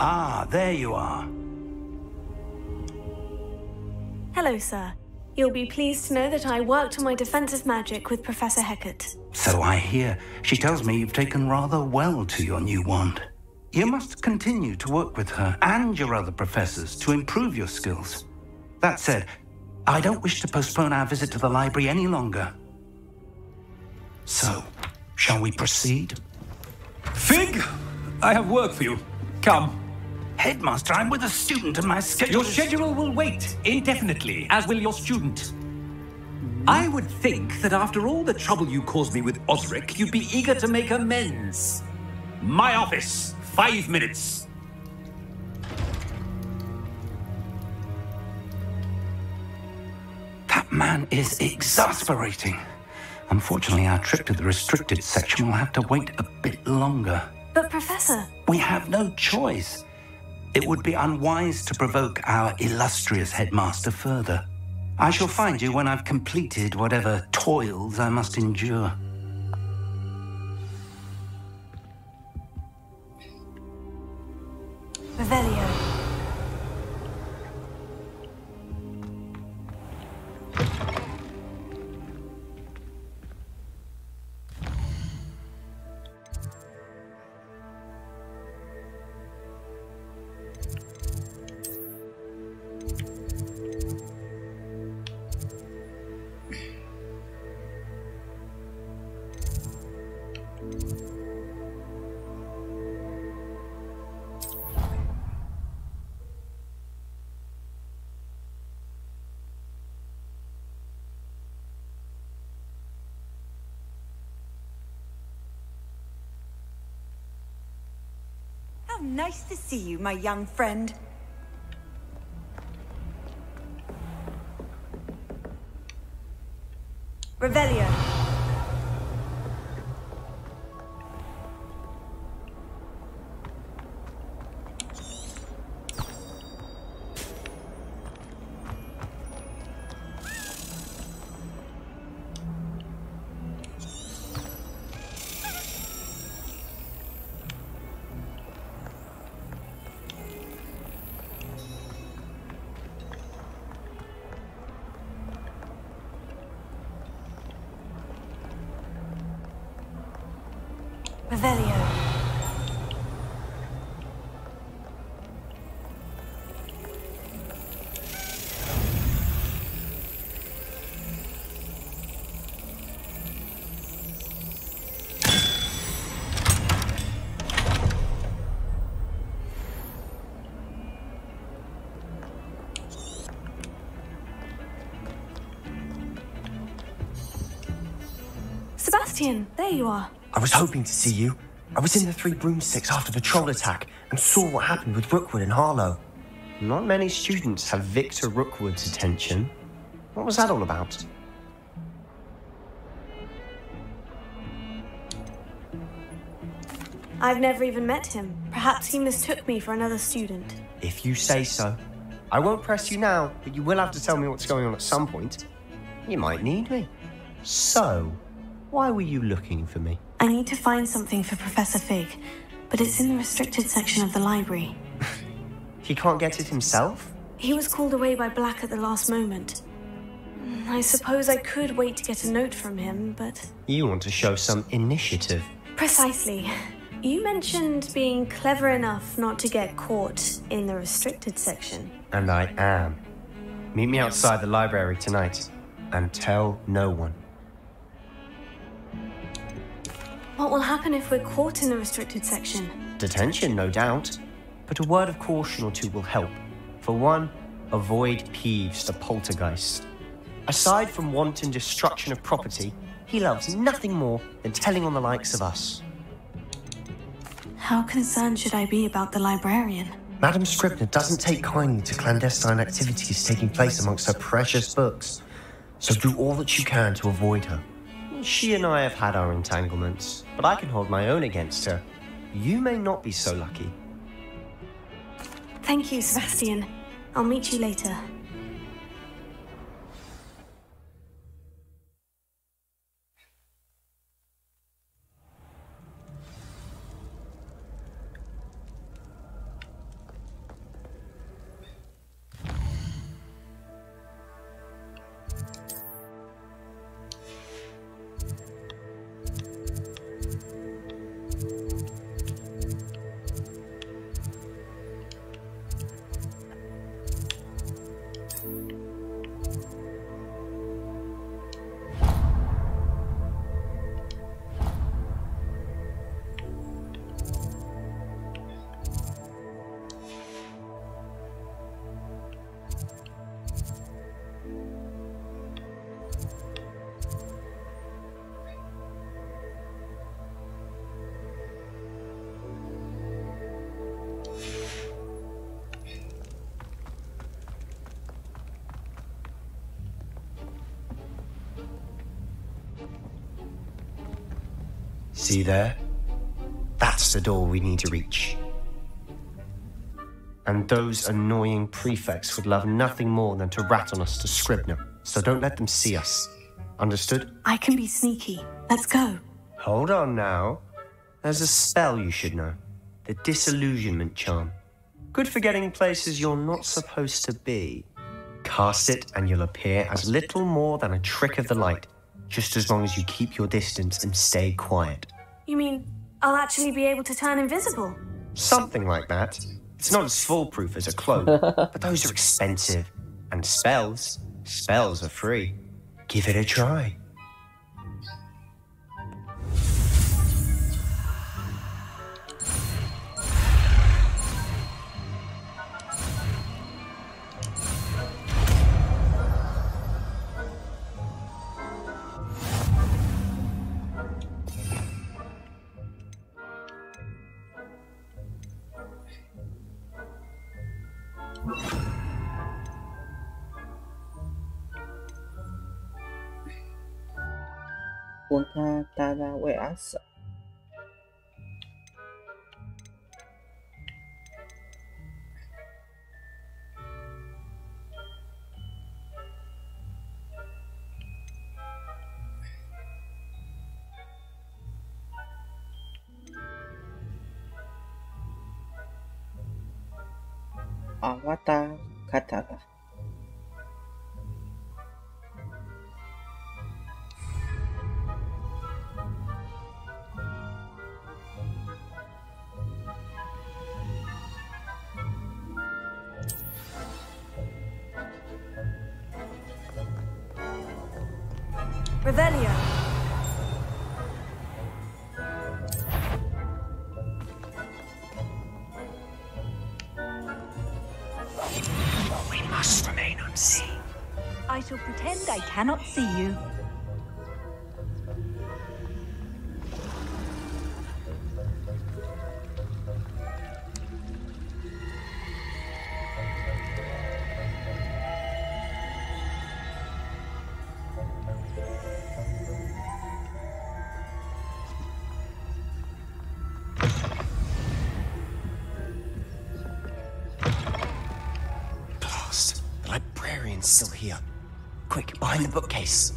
Ah, there you are. Hello, sir. You'll be pleased to know that I worked on my defensive magic with Professor Hecat. So I hear. She tells me you've taken rather well to your new wand. You must continue to work with her and your other professors to improve your skills. That said, I don't wish to postpone our visit to the library any longer. So, shall we proceed? Fig, I have work for you. Come. Headmaster, I'm with a student and my schedule Your schedule will wait indefinitely, as will your student. I would think that after all the trouble you caused me with Osric, you'd be eager to make amends. My office, 5 minutes. That man is exasperating. Unfortunately, our trip to the restricted section will have to wait a bit longer. But, Professor... We have no choice. It would be unwise to provoke our illustrious headmaster further. I shall find you when I've completed whatever toils I must endure. Revelio. Nice to see you, my young friend. Revelio. Revelio. Sebastian, there you are. I was hoping to see you. I was in the 3 broomsticks after the troll attack and saw what happened with Rookwood and Harlow. Not many students have Victor Rookwood's attention. What was that all about? I've never even met him. Perhaps he mistook me for another student. If you say so. I won't press you now, but you will have to tell me what's going on at some point. You might need me. So, why were you looking for me? I need to find something for Professor Fig. but it's in the restricted section of the library. He can't get it himself? He was called away by Black at the last moment. I suppose I could wait to get a note from him, but... You want to show some initiative. Precisely. You mentioned being clever enough not to get caught in the restricted section. And I am. Meet me outside the library tonight, and tell no one. What will happen if we're caught in the restricted section? Detention, no doubt. But a word of caution or two will help. For one, avoid Peeves the poltergeist. Aside from wanton destruction of property, he loves nothing more than telling on the likes of us. How concerned should I be about the librarian? Madam Scribner doesn't take kindly to clandestine activities taking place amongst her precious books, so do all that you can to avoid her. She and I have had our entanglements, but I can hold my own against her. You may not be so lucky. Thank you, Sebastian. I'll meet you later. See there? That's the door we need to reach. And those annoying prefects would love nothing more than to rat on us to Scribner, so don't let them see us. Understood? I can be sneaky. Let's go. Hold on now. There's a spell you should know. The disillusionment charm. Good for getting places you're not supposed to be. Cast it and you'll appear as little more than a trick of the light, just as long as you keep your distance and stay quiet. You mean I'll actually be able to turn invisible? Something like that. It's not as foolproof as a cloak, but those are expensive. And spells are free. Give it a try. Punta Taraweasa. Awata Katara. Revelio. We must remain unseen. I shall pretend I cannot see you. Still here. Quick, behind the bookcase.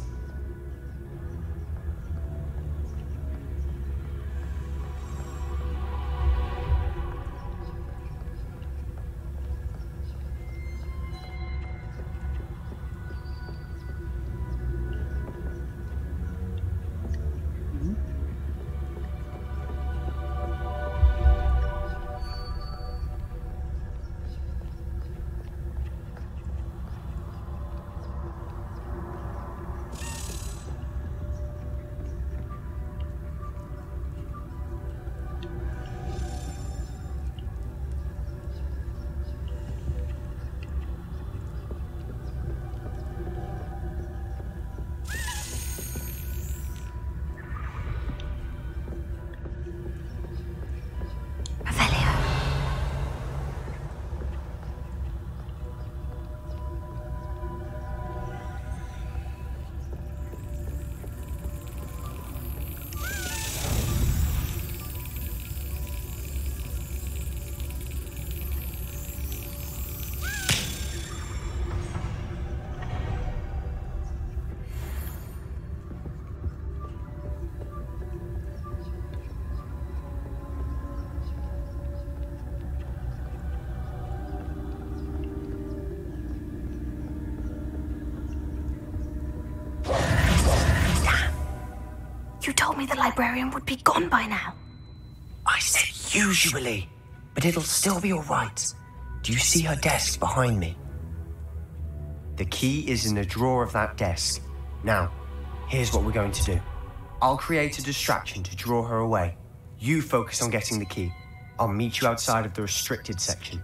told me the librarian would be gone by now. I said usually, but it'll still be all right. Do you see her desk behind me? The key is in the drawer of that desk. Now, here's what we're going to do. I'll create a distraction to draw her away. You focus on getting the key. I'll meet you outside of the restricted section.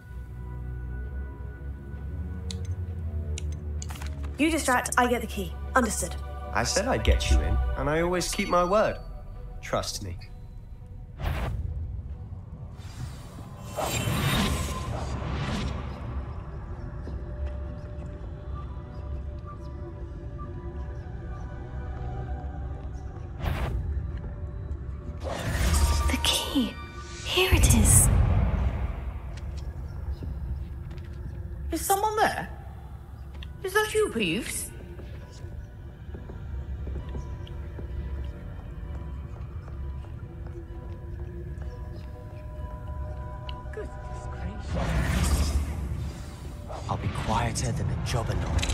You distract, I get the key. Understood. I said I'd get you in, and I always keep my word. Trust me. The key. Here it is. Is someone there? Is that you, Peeves? I'll be quieter than a jobberknock.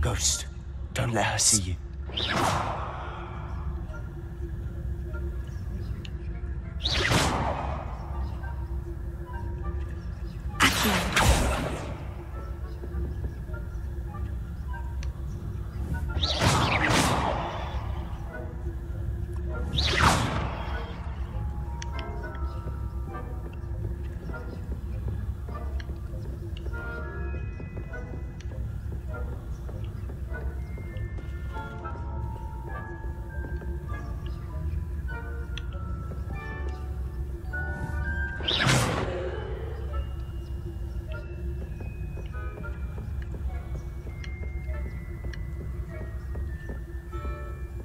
Ghost, don't let her see you.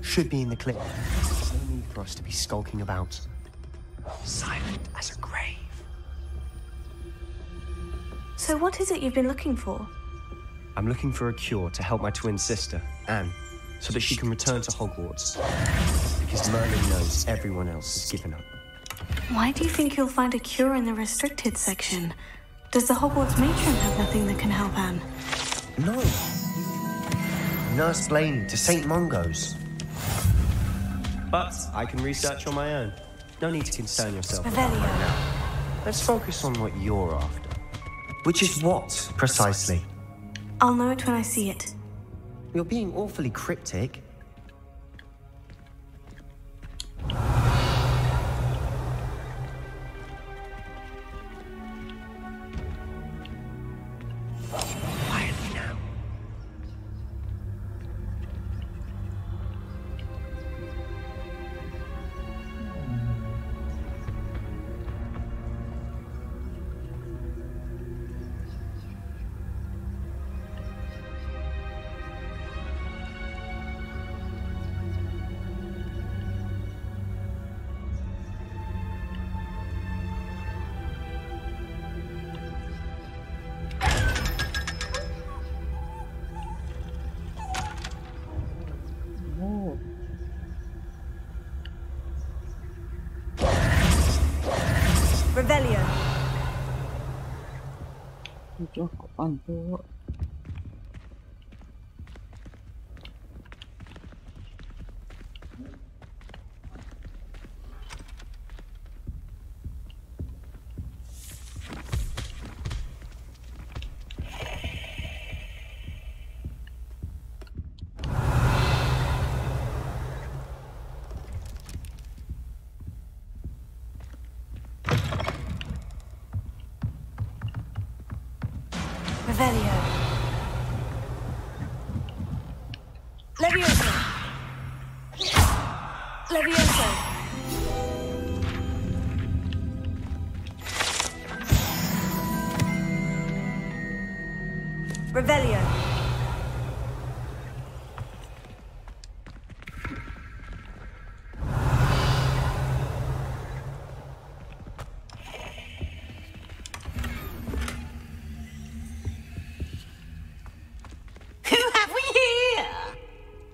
Should be in the clip. There's no need for us to be skulking about. Silent as a grave. So what is it you've been looking for? I'm looking for a cure to help my twin sister, Anne, so that she can return to Hogwarts. Because Merlin knows everyone else has given up. Why do you think you'll find a cure in the restricted section? Does the Hogwarts matron have nothing that can help Anne? No. Nurse Blaney to St. Mungo's. But I can research on my own. No need to concern yourself with that right now. Let's focus on what you're after. Which is what, precisely? I'll know it when I see it. You're being awfully cryptic. Quietly now. Revelio. Yo cuánto. Revelio. Levioso. Levioso. Revelio. Who have we here?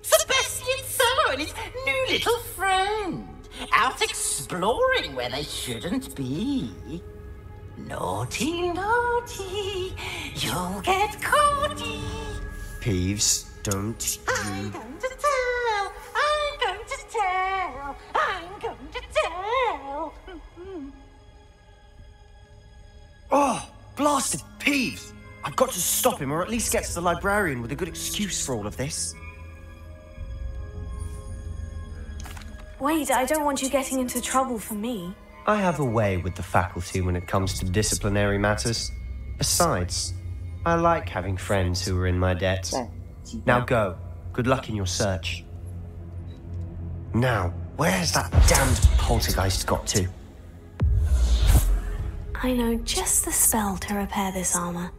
Sebastian Summer and his new little friend. Out exploring where they shouldn't be. Naughty, naughty, you'll get caughty. Peeves, don't I'm you... going to tell, I'm going to tell, I'm going to tell. Oh, blasted Peeves! I've got to stop him, or at least get to the librarian with a good excuse for all of this. Wait, I don't want you getting into trouble for me. I have a way with the faculty when it comes to disciplinary matters. Besides, I like having friends who are in my debt. Now go. Good luck in your search. Now, where's that damned poltergeist got to? I know just the spell to repair this armor.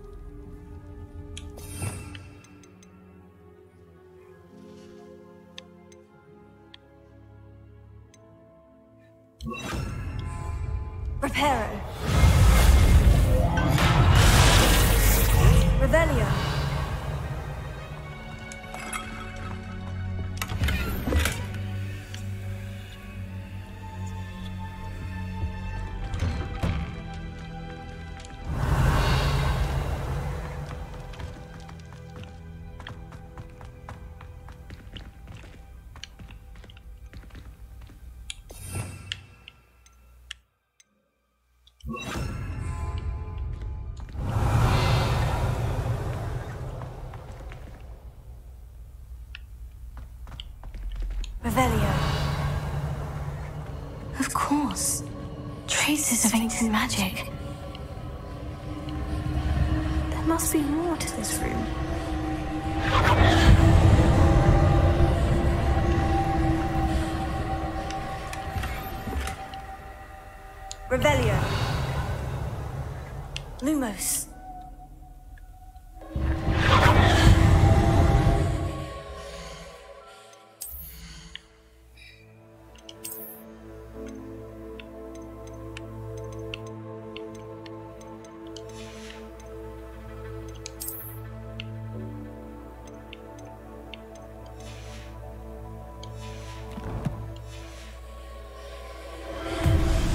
Reparo. Revelio. Revelio. Of course. Traces of ancient magic. There must be more to this room. Revelio. Lumos.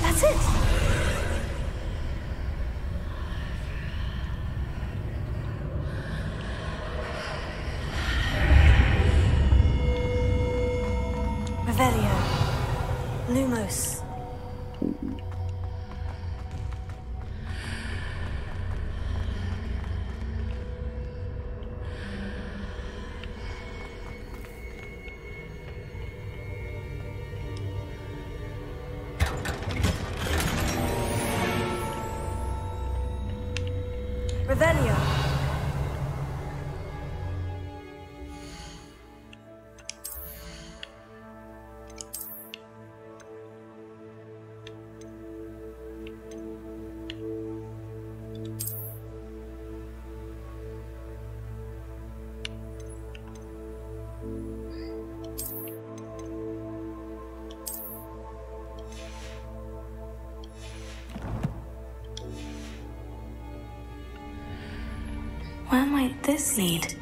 That's it! Revelio. Lumos. Revelio. Where might this lead?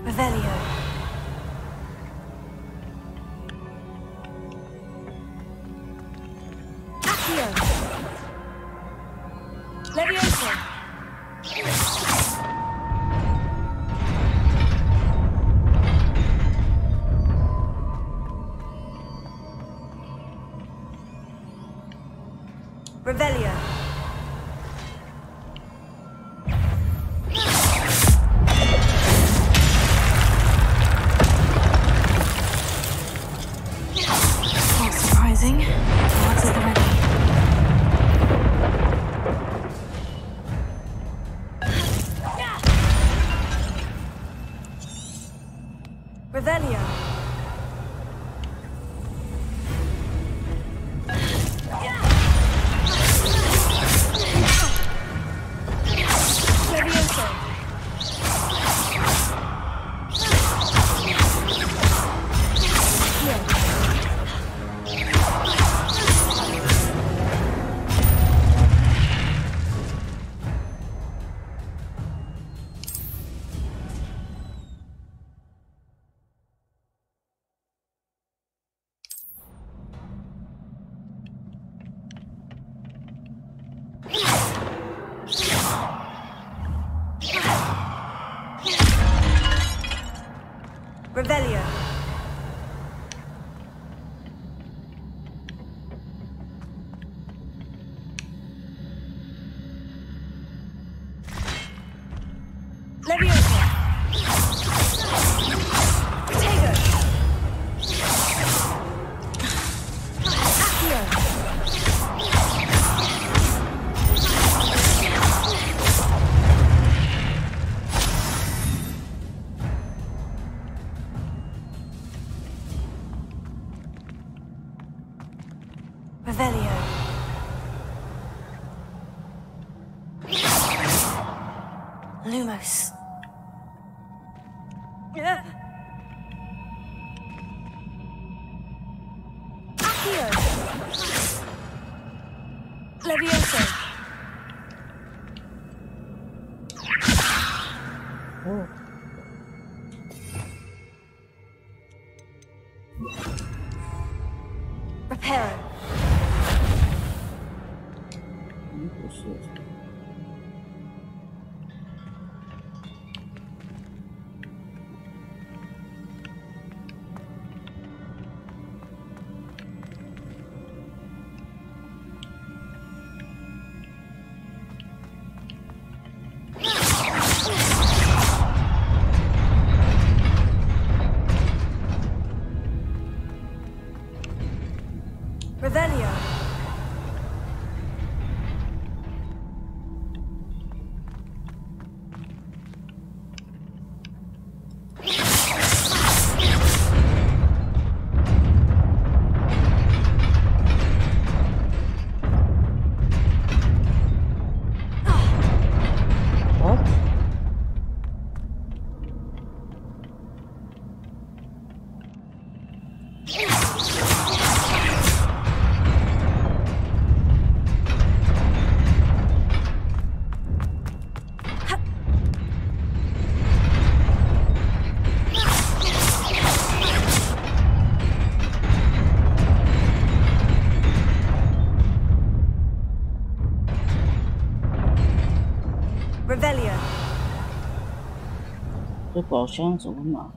Revelio. Accio. Levioso. Revelio. Not surprising. What's at the ready? Revelio. Revelio. Leviosa. Protego. Accio. Revelio. Lumos. Accio. Levioso. Oh. Reparo. 不是。Revelio. Revelio. 这宝箱怎么拿？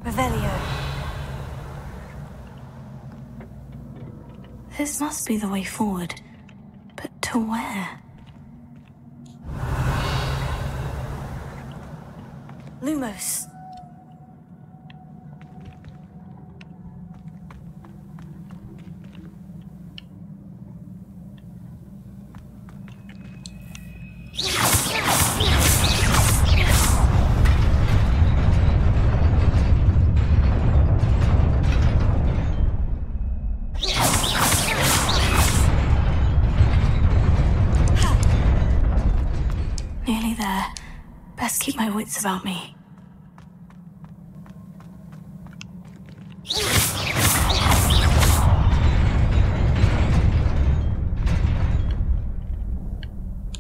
Revelio. This must be the way forward. But to where? Lumos. Nearly there. Best keep my wits about me.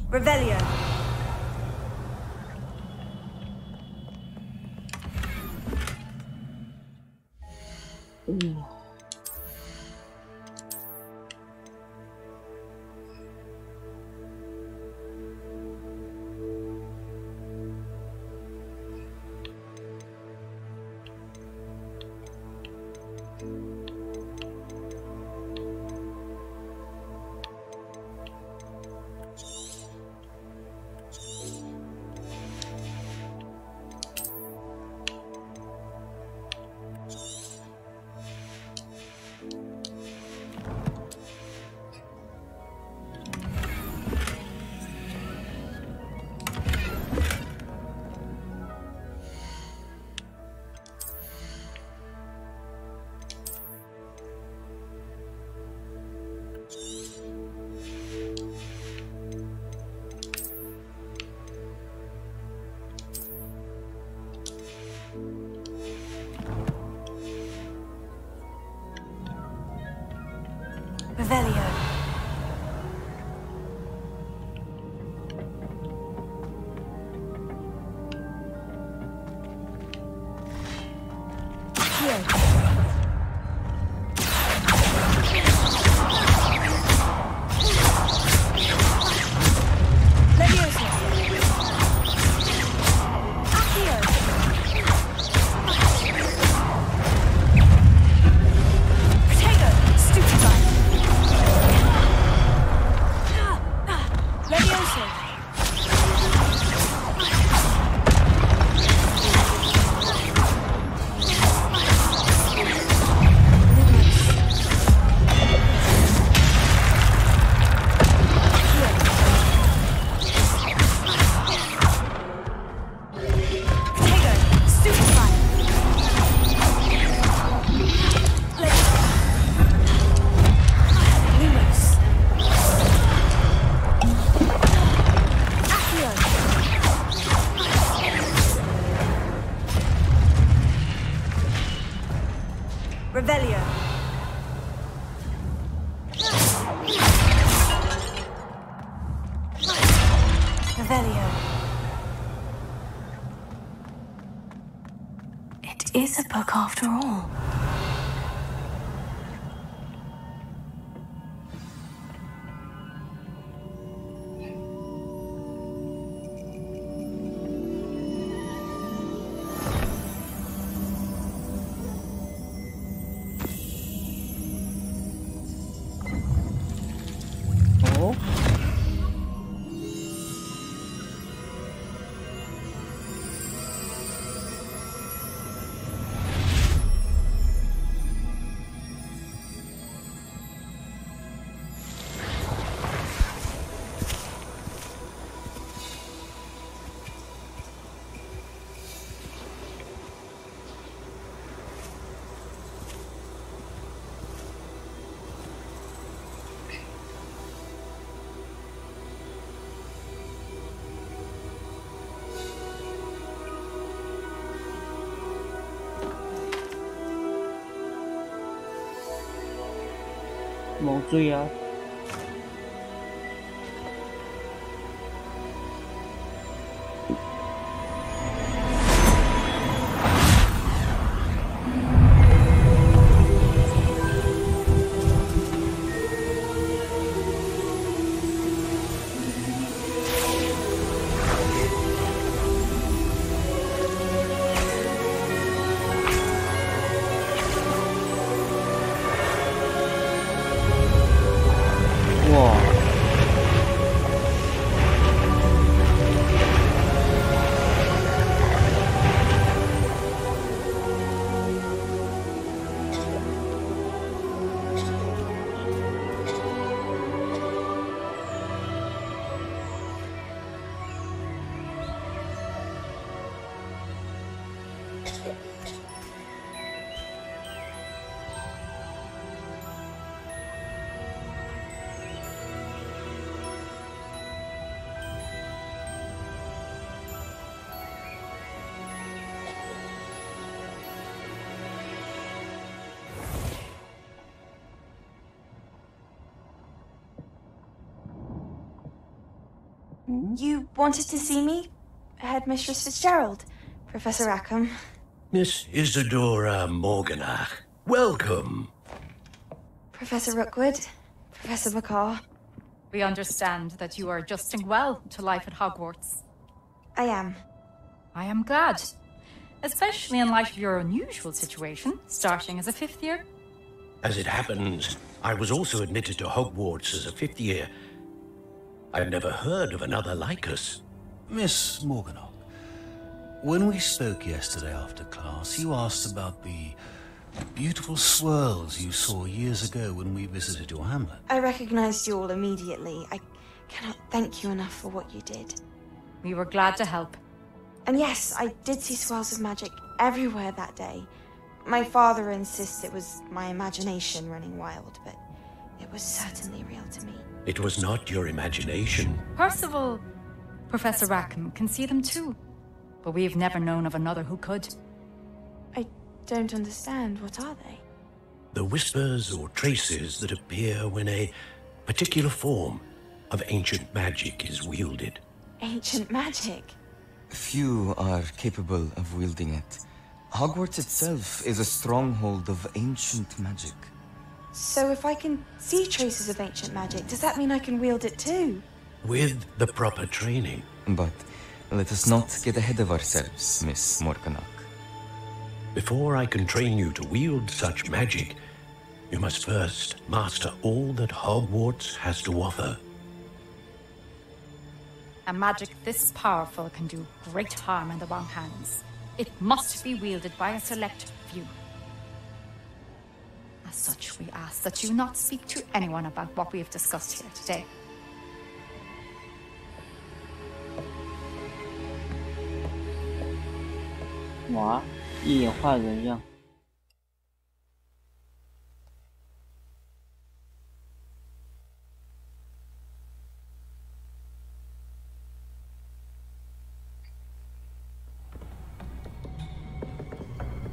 Revelio. Revelio. Revelio. It is a book after all.冇追啊！You wanted to see me? Headmistress Fitzgerald, Professor Rackham. Miss Isadora Morganach, welcome. Professor Rookwood, Professor McCaw. We understand that you are adjusting well to life at Hogwarts. I am. I am glad. Especially in light of your unusual situation, starting as a 5th year. As it happens, I was also admitted to Hogwarts as a 5th year. I've never heard of another like us. Miss Morganach, when we spoke yesterday after class, you asked about the beautiful swirls you saw years ago when we visited your hamlet. I recognized you all immediately. I cannot thank you enough for what you did. We were glad to help. And yes, I did see swirls of magic everywhere that day. My father insists it was my imagination running wild, but it was certainly real to me. It was not your imagination. Percival, Professor Rackham can see them too. But we've never known of another who could. I don't understand. What are they? The whispers or traces that appear when a particular form of ancient magic is wielded. Ancient magic? Few are capable of wielding it. Hogwarts itself is a stronghold of ancient magic. So if I can see traces of ancient magic, does that mean I can wield it too? With the proper training. But let us not get ahead of ourselves, Miss Morganach. Before I can train you to wield such magic, you must first master all that Hogwarts has to offer. A magic this powerful can do great harm in the wrong hands. It must be wielded by a select few. As such, we ask that you not speak to anyone about what we have discussed here today. Wow, 一眼坏人样。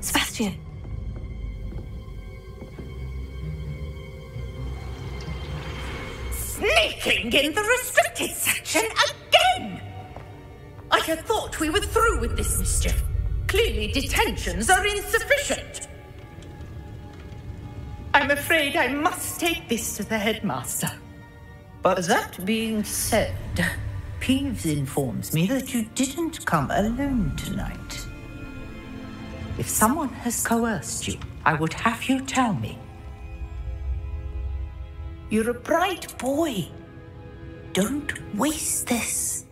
Sebastian. Sneaking in the restricted section again! I had thought we were through with this mischief. Clearly detentions are insufficient. I'm afraid I must take this to the headmaster. But that being said, Peeves informs me that you didn't come alone tonight. If someone has coerced you, I would have you tell me. You're a bright boy. Don't waste this.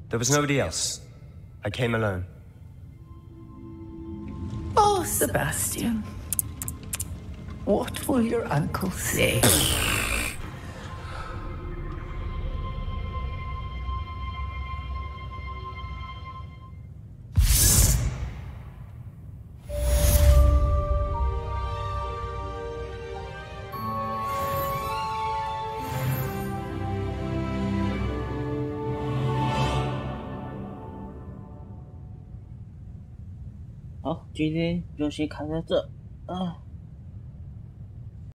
There was nobody else. I came alone. Oh, Sebastian. What will your uncle say?好，今天就先看到这啊。